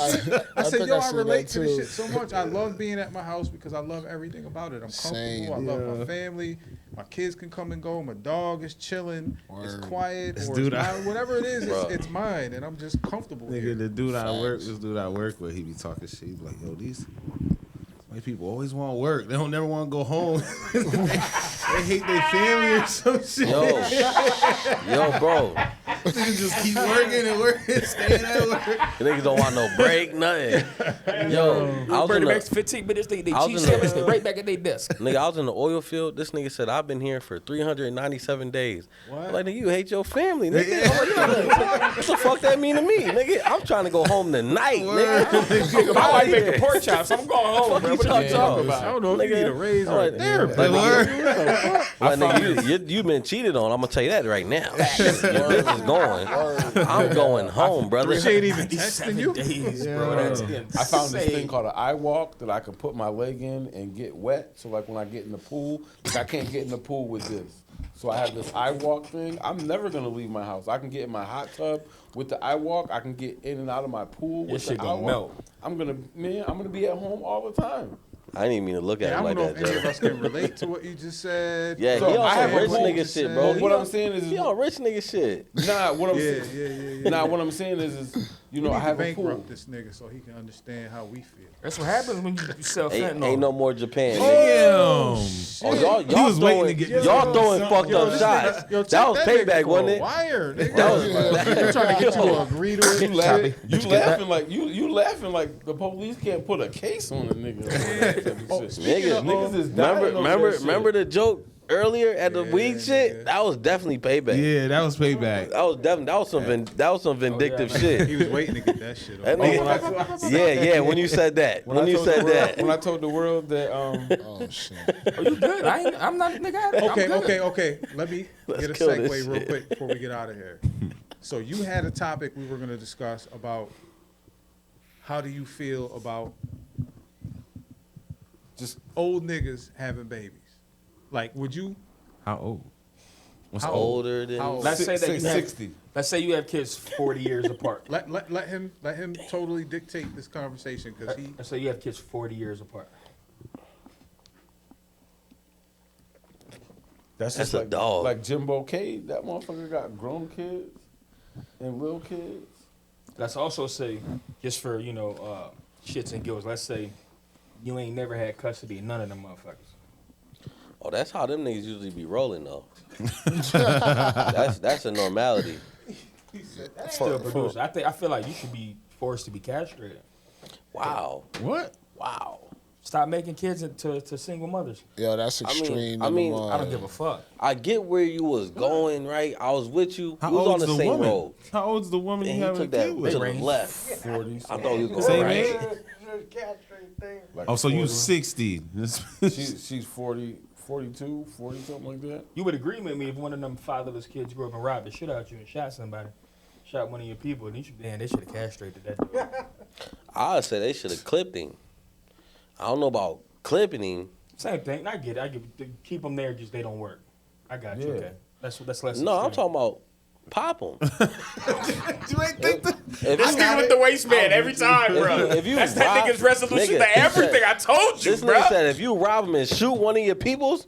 I said, think yo, I I seen relate that to this too. shit so much. I love being at my house because I love everything about it. I'm comfortable. Same. I love my family. My kids can come and go. My dog is chilling. It's Word. quiet. This Or dude it's I- mine. Whatever it is, Bro. it's mine, and I'm just comfortable here. Nigga, this dude I work with, he be talking shit. He be like, yo, these white people always want to work. They don't never want to go home. they hate their family or some shit. Yo, bro. Niggas just keep working and working, staying at work. The niggas don't want no break, nothing. Yo, I was Bring in the the, next 15 minutes, they I was cheese in the- sandwich, they right back at their desk. nigga, I was in the oil field. This nigga said, I've been here for 397 days. I'm like, nigga, you hate your family, nigga. I'm like, yo, what the fuck that mean to me, nigga? I'm trying to go home tonight, nigga. My wife making pork chops. I'm going home, bro. you What you talking talking about? I don't know if you Nigga, need a raise I'm or a like, therapy. Like, nigga, you been cheated on. I'm gonna tell you that right now. Your business is going. I'm going home, brother. She ain't even texting you. days, bro. That's I found this thing insane. called an eye walk that I could put my leg in and get wet. So like when I get in the pool, like I can't get in the pool with this. So I have this eye walk thing. I'm never gonna leave my house. I can get in my hot tub with the eye walk. I can get in and out of my pool with shit the eye gonna walk. melt. I'm gonna be at home all the time. I didn't even mean to look at I him don't like know that, if any of Joe. us can relate to what you just said. Yeah, So he I on have some a rich pool. nigga shit, bro. What I'm saying is, He on rich nigga shit. nah. What I'm Yeah, saying, yeah. nah. What I'm saying is, you know, We I need have to a pool. bankrupt this nigga so he can understand how we feel. That's what happens when you sell Ain't fentanyl. no more Japan. Damn. Oh, y'all was waiting throwing, to get y'all throwing fucked Yo, up this shots. nigga- yo, That check was nigga payback, for wasn't a it? Wire, nigga. That was You trying to get you to agree to it? You laughing like you laughing like the police can't put a case on a nigga. Niggas, Niggas is dying over that shit. remember the joke earlier at the weed shit, that was definitely payback. Yeah, that was payback. That was some vindictive shit. He was waiting to get that shit. That nigga, yeah. When you said that, when I told the world that Oh shit. Are you good? I'm not nigga. Okay. Let me get a kill this segue real shit. quick before we get out of here. So you had a topic we were going to discuss about how do you feel about just old niggas having babies? Like, would you? How old? What's How old? older than How old? Let's say that you have, 60. let's say you have kids 40 years apart. Let him totally dictate this conversation because he. Let's say you have kids 40 years apart. That's That's just a like dog. Like Jimbo K, that motherfucker got grown kids and little kids. Let's also say, just for shits and giggles, let's say you ain't never had custody of none of them motherfuckers. Oh, that's how them niggas usually be rolling though. that's a normality. Still produce. I feel like you should be forced to be castrated. Wow. What? Wow. Stop making kids to single mothers. Yo, that's extreme. I mean, I don't give a fuck. I get where you was going, right? I was with you. How We was on old's the the same woman? road. How old's the woman And you he having a took that kid to with? the range. left. 40. I thought he was going Same right. age? Oh, so you 60. She's 40, 42, 40, something like that. You would agree with me if one of them fatherless kids grew up and robbed the shit out you and shot somebody, shot one of your people, and they should have castrated that dude. I said they should have clipped him. I don't know about clipping him. Same thing. I get it. Keep them there, just they don't work. I got you. Yeah. Okay. That's less. No, I'm extreme. talking about pop him. You ain't think that? I stick with the waistband every time, bro. if you That's that rob- nigga's resolution nigga, to everything. I told you, This bro. nigga said if you rob him and shoot one of your peoples,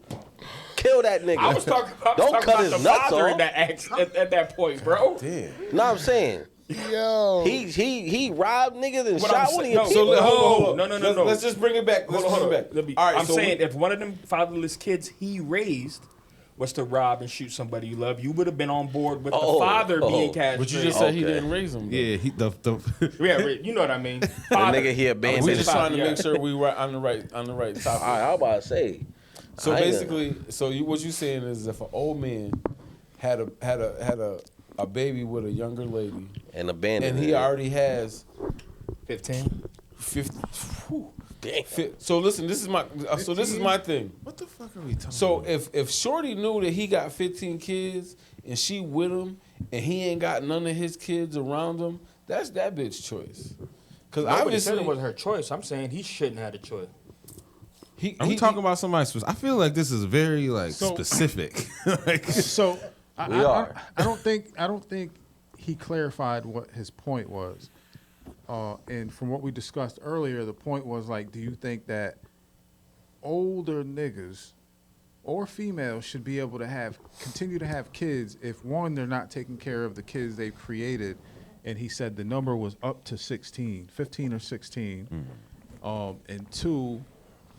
kill that nigga. I was talking Don't cut about his the nuts father off. in that at that point, bro. Damn. No, I'm saying Yo. he robbed niggas and What shot I'm one of saying- your no, people. So hold on. No. Let's just bring it back. Let's Hold bring on. it back. All right, I'm so saying if one of them fatherless kids he raised was to rob and shoot somebody you love, you would have been on board with the father being castrated. But you just said he Okay. didn't raise him. Though. Yeah, Yeah, you know what I mean. The Father. nigga he abandoned. We Say just the trying to father, make sure we were on the right topic. I was about to say. So I ain't basically, what you saying is if an old man had a baby with a younger lady, And abandoned. and he it. already has 15. 50. whew, Damn. So listen, this is my thing. What the fuck are we talking So about? if Shorty knew that he got 15 kids and she with him and he ain't got none of his kids around him, that's that bitch choice. Because Nobody said obviously it wasn't her choice. I'm saying he shouldn't have a choice. Are we talking about somebody specific? I feel like this is very specific. Like, So We are. I don't think he clarified what his point was. And from what we discussed earlier, the point was like, do you think that older niggas or females should be able to continue to have kids if one, they're not taking care of the kids they've created, and he said the number was up to 15 or 16, and two,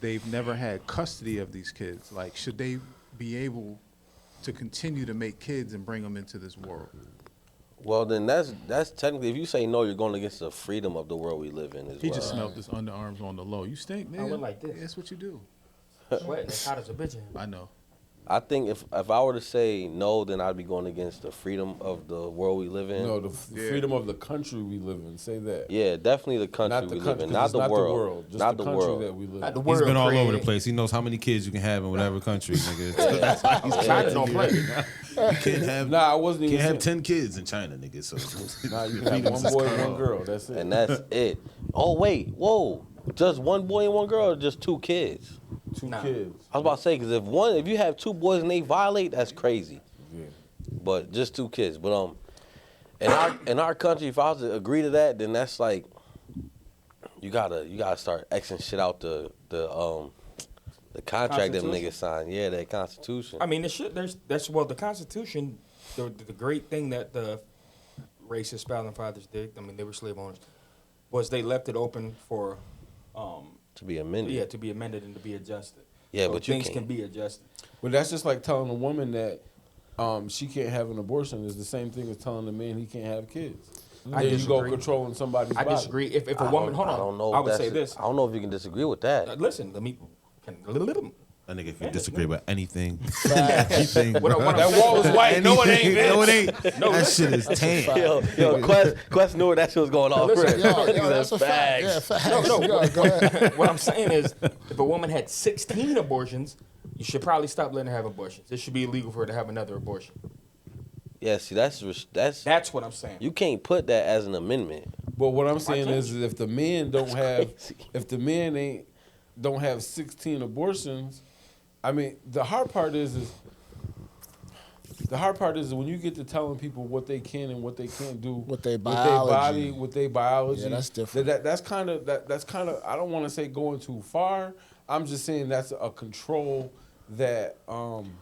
they've never had custody of these kids. Like, should they be able to continue to make kids and bring them into this world? Well, then that's technically, if you say no, you're going against the freedom of the world we live in as He well. just smelled his underarms on the low. You stink, nigga. I went like this. That's what you do. Sweating as hot as a bitch. I know. I think if I were to say no, then I'd be going against the freedom of the world we live in. No, the freedom of the country we live in. Say that. Yeah, definitely the country Not the we country, live in, 'cause not it's the not world. the world, just not the the country world. that we live Not the in. he's world been all over the created- place. He knows how many kids you can have in whatever country, nigga. China don't play. You can't have, Nah, I wasn't even can't have saying. 10 kids in China, nigga. So Nah, you can have one boy and one girl. That's it. And that's it. Oh wait, whoa, just one boy and one girl, or just two kids? Two Nah. kids. I was about to say because if you have two boys and they violate, that's crazy. Yeah. But just two kids. But in our country, if I was to agree to that, then that's like you gotta start Xing shit out the contract them Constitution? niggas signed. Yeah, that Constitution. I mean, the Constitution, the great thing that the racist founding fathers did, I mean, they were slave owners, was they left it open for, to be amended. to be amended and to be adjusted. Yeah, So but you things can't. can be adjusted. But that's just like telling a woman that she can't have an abortion is the same thing as telling a man he can't have kids. I There you go disagree. controlling somebody's I body. disagree. If a woman, hold on, I don't know. I if would that's say this. I don't know if you can disagree with that. Listen, let me. A nigga can disagree about anything. Facts. Anything. What I'm That saying- wall is white. No, it ain't. No, it Bitch. ain't. No, That shit is tan. Yo, Quest knew where that shit was going off. listen, Yo, that's a fact. Yeah, facts. Go ahead. What I'm saying is, if a woman had 16 abortions, you should probably stop letting her have abortions. It should be illegal for her to have another abortion. Yeah, see, that's That's what I'm saying. you can't put that as an amendment. But what I'm saying can't is, if the men don't have, crazy. if the men don't have 16 abortions, I mean, the hard part is when you get to telling people what they can and what they can't do With their with their biology. body, with their biology. Yeah, that's different. That's kind of I don't want to say going too far. I'm just saying that's a control that.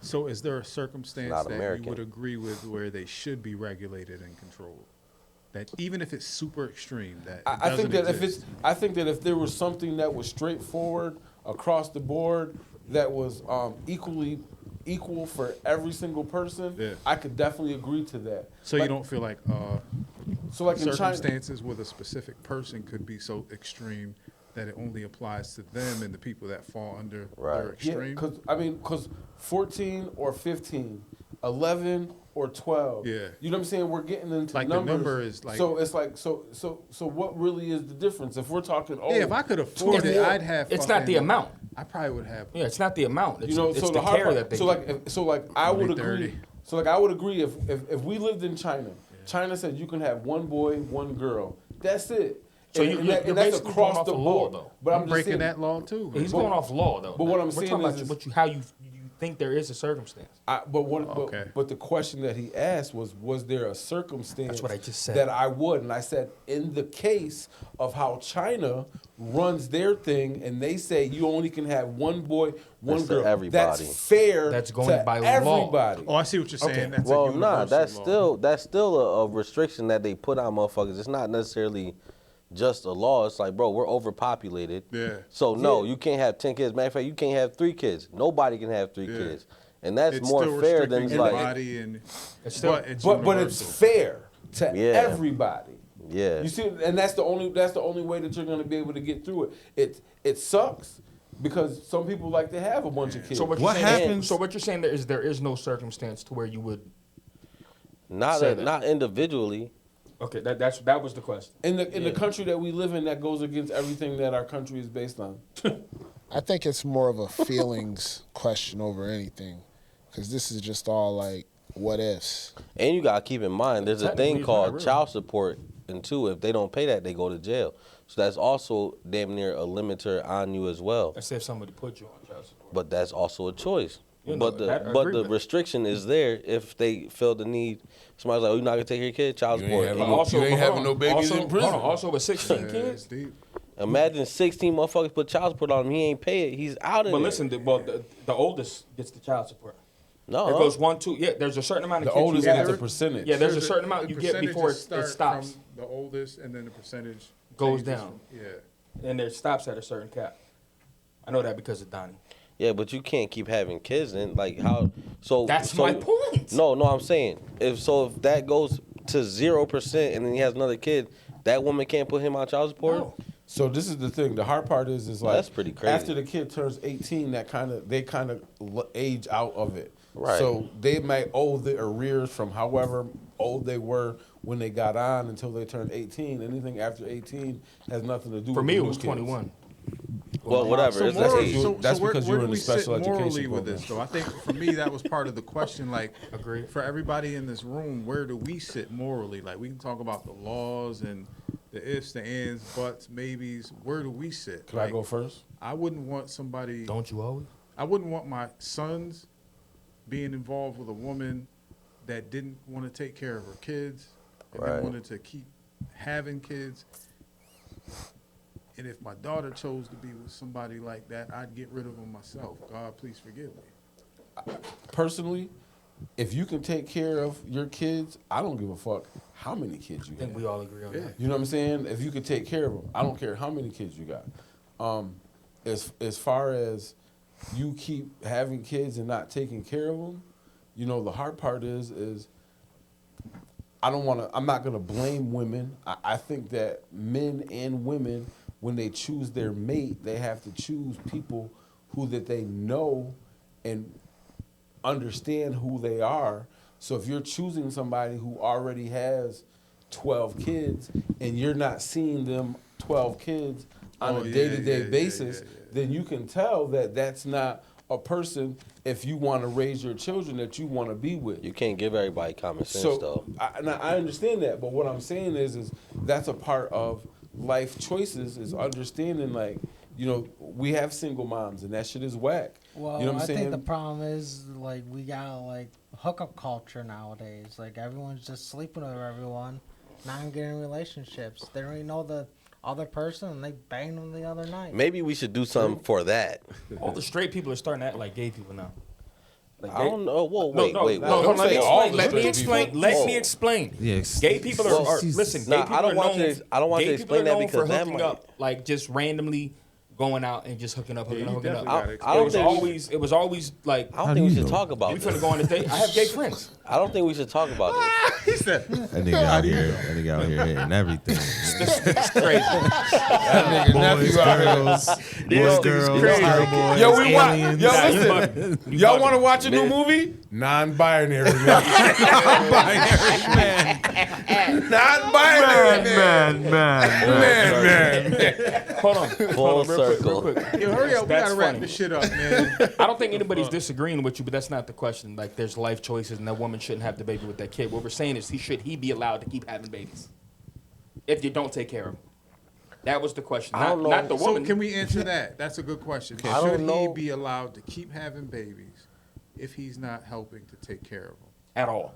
So is there a circumstance Not that American. you would agree with where they should be regulated and controlled? That even if it's super extreme, that I think that exist. if there was something that was straightforward across the board that was equal for every single person, Yeah. I could definitely agree to that. So you don't feel like So like in China, circumstances with a specific person could be so extreme that it only applies to them and the people that fall under Right. their yeah, extreme? because 14 or 15, 11 or 12. Yeah. You know what I'm saying? We're getting into Like the numbers. number is like- so it's like so what really is the difference? If we're talking Yeah, if I could afford it, 24 I'd have. It's not the fucking- amount. I probably would have. Yeah, it's not the amount. It's, You know, it's so the the hard care part, that they so like I would 20, agree. 30. So like I would agree if we lived in China, China said you can have one boy, one girl. That's it. So And- you're and that's basically going off the the law, board. though. But I'm just breaking saying- that law too. He's But- going off law though. but what I'm We're saying talking about is- how you think there is a circumstance. Okay. But the question that he asked was there a circumstance That's what I just said. that I would, and I said in the case of how China runs their thing, and they say you only can have one boy, one That's to girl. everybody. That's fair. That's going to by law. everybody. Oh, I see what you're saying. Okay. That's Well, a nah, universal law. that's still a restriction that they put on motherfuckers. It's not necessarily just a law. It's like, bro, we're overpopulated. Yeah. So no, you can't have 10 kids. Matter of fact, you can't have 3 kids. Nobody can have 3 Yeah. kids, and that's It's more still fair restricting than your like, body and It's still- but it's But it's universal. fair to Yeah. everybody. yeah. You see, and that's the only way that you're gonna be able to get through it. It sucks because some people like to have a bunch of kids. So what, What you're saying, happens- So what you're saying there is no circumstance to where you would. Not Say that. not individually. Okay, that was the question. in the country that we live in, that goes against everything that our country is based on. I think it's more of a feelings question over anything, because this is just all like what ifs. And you gotta keep in mind, there's a Technically, thing it's called not real. child support, and two, if they don't pay that, they go to jail. So that's also damn near a limiter on you as well. Let's say if somebody put you on child support. But that's also a choice. You know, But that I the agree with. restriction is there if they feel the need. Somebody's like, "Oh, you're not gonna take your kid, child You ain't support." having And no- Also, you ain't hold having on. no babies also, in prison. Hold on. Also, with 16 Yeah, it's kids. deep. Imagine 16 motherfuckers put child support on him. He ain't pay it. He's out of But there. listen, the oldest gets the child support. no, It goes 1, 2. Yeah, there's a certain amount of The kids oldest you gets get. a percentage. Yeah, there's a The- certain amount the you get before percentages it start stops. From the oldest, and then the percentage Goes changes down. from- yeah. And it stops at a certain cap. I know that because of Donnie. yeah, but you can't keep having kids. And like how? So That's so- my point. No, I'm saying if that goes to 0% and then he has another kid, that woman can't put him on child support. No. So this is the thing. The hard part is like That's pretty crazy. After the kid turns 18, they kind of age out of it. Right. So they might owe the arrears from however old they were when they got on until they turned 18. Anything after 18 has nothing to do. For with me, the it new was kids. 21. Well, whatever. So, It's- that's moral, age. so, That's so where, because you where were do in the we sit special education morally with program. this, though? I think for me that was part of the question. Like, Agreed. for everybody in this room, where do we sit morally? Like, we can talk about the laws and the ifs, the ands, buts, maybes. Where do we sit? Can like, I go first? I wouldn't want somebody. Don't you always? I wouldn't want my sons being involved with a woman that didn't want to take care of her kids and Right. then wanted to keep having kids. And if my daughter chose to be with somebody like that, I'd get rid of them myself. God, please forgive me. Personally, if you can take care of your kids, I don't give a fuck how many kids you I think have. we all agree on that. You know what I'm saying? If you can take care of them, I don't care how many kids you got. As far as you keep having kids and not taking care of them, you know, the hard part is I'm not gonna blame women. I think that men and women, when they choose their mate, they have to choose people who that they know and understand who they are. So if you're choosing somebody who already has 12 kids and you're not seeing them 12 kids on a day-to-day basis, then you can tell that that's not a person, if you want to raise your children, that you want to be with. You can't give everybody common sense, though. I understand that, but what I'm saying is that's a part of life choices, is understanding, like, you know, we have single moms, and that shit is whack. Well, you know what I'm I saying? think the problem is, like, we got, like, hookup culture nowadays. Like, everyone's just sleeping with everyone, not getting relationships. They don't even know the other person, and they bang them the other night. Maybe we should do something for that. All the straight people are starting to act like gay people now. Like I don't know. Whoa, wait. Let me explain. Let me explain. Yes. Gay people are listen. Gay people I don't want known. you. I don't want you to explain that because that hooking might. up, like just randomly going out and just hooking up. I don't think it was always like. I don't think we should talk about We this. finna go on a date. I have gay friends. I don't think we should talk about this. He said, that nigga out here hitting everything. It's crazy. That nigga Boys, girls, cowboys, Yo, we watch. aliens. Yo, listen. Y'all want to watch a new movie? Non-binary. Non-binary man. Hold on. Full circle. Real quick. Yo, hurry up. We That's gotta wrap funny. this shit up, man. I don't think anybody's disagreeing with you, but that's not the question. Like, there's life choices, and that woman shouldn't have the baby with that kid. What we're saying is, should he be allowed to keep having babies if you don't take care of him? That was the question. I don't know. Not the woman. So can we answer that? That's a good question. I don't Should he know. be allowed to keep having babies if he's not helping to take care of them? at all.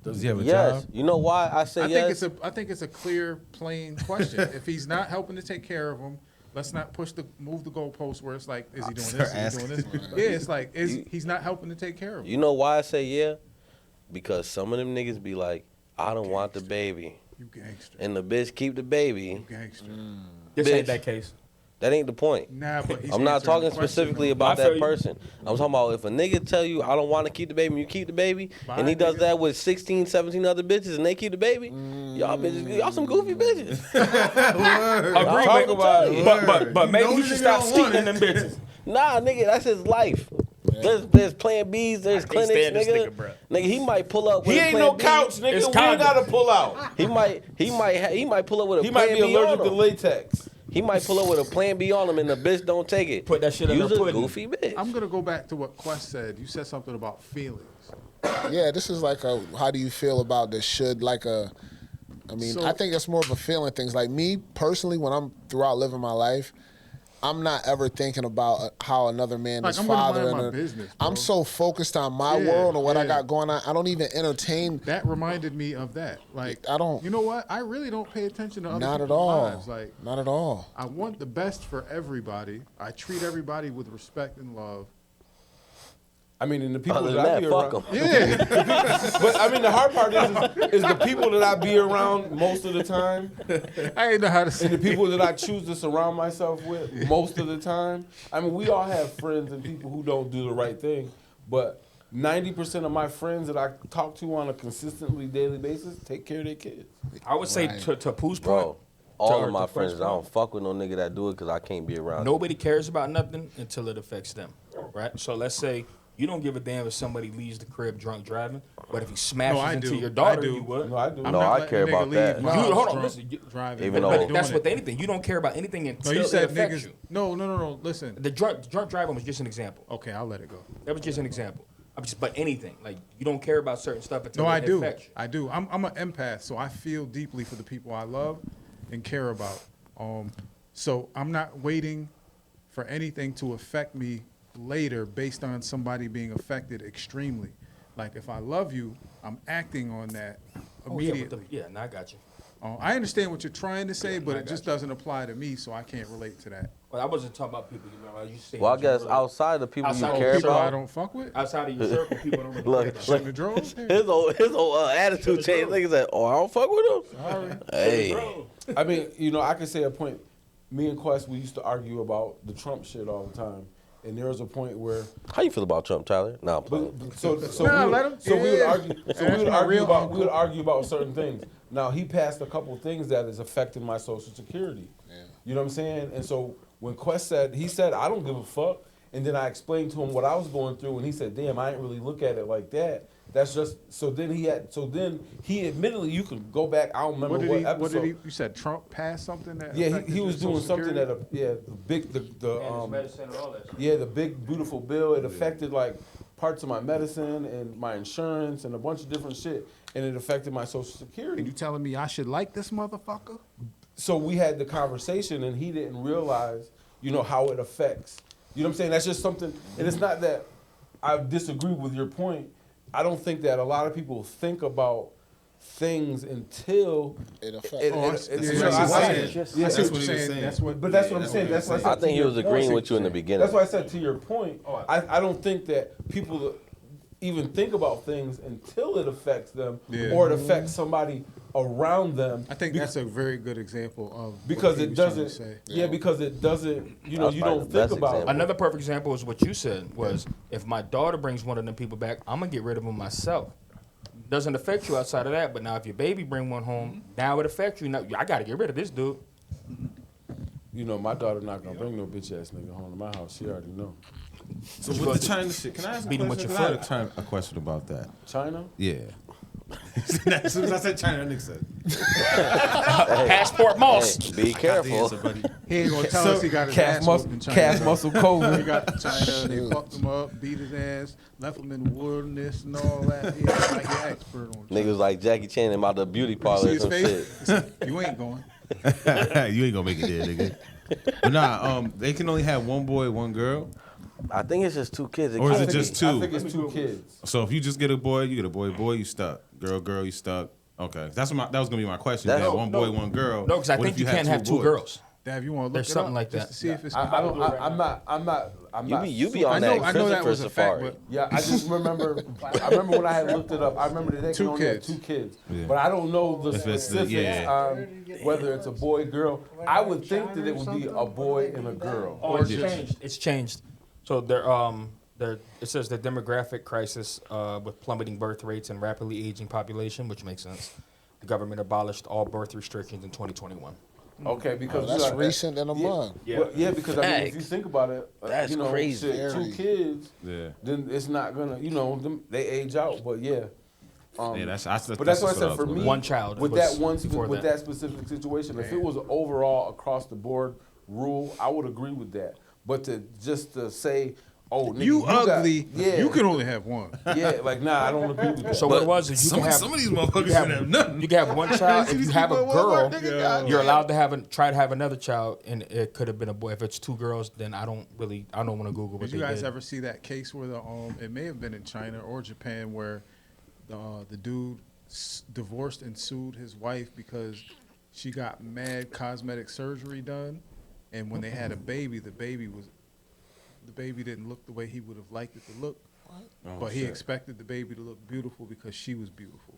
Does he have a Yes. job? You know why I say yes? I think it's a clear, plain question. If he's not helping to take care of them, let's not move the goalpost where it's like, is he doing this? Is he doing this? Yeah, it's like, he's not helping to take care of them. You know why I say yeah? Because some of them niggas be like, I don't want the baby. You gangster. And the bitch keep the baby. You gangster. This Bitch. ain't that case. That ain't the point. Nah, but he's I'm not answering talking the question, specifically though. about I feel that you. person. I'm talking about if a nigga tell you I don't want to keep the baby and you keep the baby, Bye, and he does nigga. that with 16, 17 other bitches and they keep the baby, y'all bitches, y'all some goofy bitches. Agree, talk about it. but maybe know he the should nigga stop don't want stealing them bitches. Nah, nigga, that's his life. There's plan B's, there's can't clinics, stand this nigga. nigga, bruh. Nigga, he might pull up with He a ain't plan no B. couch, nigga. It's We ain't condom. gotta pull out. He might pull up with a He plan might be B on allergic to him. latex. He might pull up with a plan B on him and the bitch don't take it. Put that shit in Use her a pudding. goofy bitch. I'm going to go back to what Quest said. You said something about feelings. Yeah, this is like a, how do you feel about this? I mean, So- I think it's more of a feeling things. Like me personally, when I'm throughout living my life, I'm not ever thinking about how another man Like, is I'm gonna mind fathering. my or- business, I'm bro. so focused on my Yeah, world and what I yeah. got going on. I don't even entertain. That reminded me of that. Like, I don't- You know what? I really don't pay attention to other Not at people's all. lives. Like, Not at all. I want the best for everybody. I treat everybody with respect and love. I mean, and the people Other that I than be that, fuck around. him. Yeah, But I mean, the hard part is the people that I be around most of the time, I ain't know how to say and the people that I choose to surround myself with most of the time. I mean, we all have friends and people who don't do the right thing, but 90% of my friends that I talk to on a consistently daily basis take care of their kids. I would say Right. to Pooh's point, Bro, all of my to friends, Quest's I point, don't fuck with no nigga that do it because I can't be around. nobody cares about nothing until it affects them, right? So let's say you don't give a damn if somebody leaves the crib drunk driving, but if he smashes I into do. your daughter, I do. you would. No, I do. I'm No, not I letting care a nigga about leave that. my You- house hold on, drunk listen, driving. Even I'm though- not doing That's it. with anything. You don't care about anything No, until you it said affects niggas. you. No. Listen. The drunk driving was just an example. Okay, I'll let it go. That was just an example. But anything, like you don't care about certain stuff until No, it I do. affects you. I do. I'm an empath, so I feel deeply for the people I love and care about. So I'm not waiting for anything to affect me later based on somebody being affected extremely. Like if I love you, I'm acting on that Oh, immediately. yeah, I got you. I understand what you're trying to say, but I it just got you. doesn't apply to me, so I can't relate to that. Well, I wasn't talking about people. You know, you saying Well, I that you guess really- outside the people Outside you of care People I about. don't fuck with. outside of your circle, people don't really Look, care about look. In the drawers? His whole attitude changed. Niggas said, "Oh, I don't fuck with him." Sorry. Hey, I mean, you know, I can say a point. Me and Quest, we used to argue about the Trump shit all the time, and there was a point where, how you feel about Trump, Tyler? Nah, I'm playing. so Nah, we let would, him- so we would yeah. argue, so That's we would my argue real about uncle. we would argue about certain things. Now he passed a couple things that is affecting my Social Security. You know what I'm saying? And so when Quest said, he said, I don't give a fuck. And then I explained to him what I was going through, and he said, damn, I didn't really look at it like that. That's just, so then he admittedly, you could go back, I don't remember what episode. You said Trump passed something that Yeah, affected he was your doing Social something Security? the big beautiful bill. It affected like parts of my medicine and my insurance and a bunch of different shit, and it affected my Social Security. And you telling me I should like this motherfucker? So we had the conversation, and he didn't realize, how it affects. You know what I'm saying? That's just something, and it's not that I disagree with your point. I don't think that a lot of people think about things until it affects. That's what you're saying. That's what I'm saying. That's why I said I think he was agreeing with you in the beginning. That's why I said, to your point, I don't think that people even think about things until it affects them or it affects somebody around them. I think that's a very good example of because what it doesn't. Yeah, because it doesn't. You don't think about it. Another perfect example is what you said was if my daughter brings one of them people back, I'm gonna get rid of them myself. Doesn't affect you outside of that, but now if your baby bring one home, now it affects you. Now I gotta get rid of this dude. My daughter not gonna bring no bitch ass nigga home to my house. She already know. So with the China shit, can I ask a question? I had a question about that. China? Yeah. As soon as I said China, that nigga said Passport Moss. Hey, be careful. He ain't gonna tell us he got his ass whooped in China. Calf muscle COVID. He got to China, they fucked him up, beat his ass, left him in the wilderness and all that. He was like an expert on China. Niggas like Jackie Chan about the beauty parlor You see and his some face? shit. You ain't going. you ain't gonna make it there, nigga. But nah, they can only have one boy, one girl. I think it's just 2 kids. Or is it just 2? I think it's 2 kids. So if you just get a boy, you get a boy, you stuck. Girl, you stuck. Okay, that was gonna be my question. That's- One boy, one girl. No, because I What think if you had can't have 2 boys? girls. Dave, you want to look There's it something up like just that. to see if it's I don't. I'm not. You be on that I know that Christopher was a fact, Safari. but Yeah, I just remember. I remember when I had looked it up. I remember that they can 2 only have kids. 2 kids, Yeah. but I don't know the If it's the- specifics yeah. on whether it's a boy, girl. I would think that it would be a boy and a girl. Oh, it's changed. It's changed. So it says the demographic crisis with plummeting birth rates and rapidly aging population, which makes sense. The government abolished all birth restrictions in 2021. Okay, because That's recent in a month. Yeah, because I mean, if you think about it, That's crazy. shit, 2 kids, then it's not gonna, they age out. But yeah. Yeah, that's But that's what I said for me. One child with was that before with that. that specific situation. If it was an overall across the board rule, I would agree with that. But to say, oh, nigga, you ugly, yeah, you can only have one. Yeah, like nah, I don't agree with that. So what it was is you can have some of these motherfuckers didn't have nothing. You can have one child. If you have a girl, you're allowed to try to have another child, and it could have been a boy. If it's 2 girls, then I don't want to Google what Did they you guys did. ever see that case where it may have been in China or Japan where the dude divorced and sued his wife because she got mad cosmetic surgery done, and when they had a baby, the baby didn't look the way he would have liked it to look, but he expected the baby to look beautiful because she was beautiful.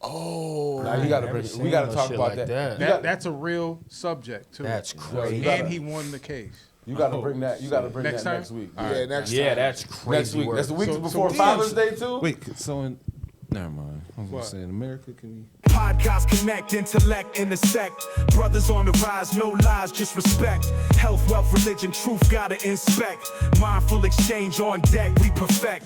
Oh, Now we got to talk about like that. That's a real subject too. That's crazy. And he won the case. You got to bring that. You got to bring Next that time? next week. yeah, next Yeah, time. that's Next crazy. week. Work. That's the week So before what Father's is- Day too. Wait, so never mind. I was gonna What? say in America, can you? Podcast connect, intellect, intersect. Brothers on the rise, no lies, just respect. Health, wealth, religion, truth gotta inspect. Mindful exchange on deck, we perfect.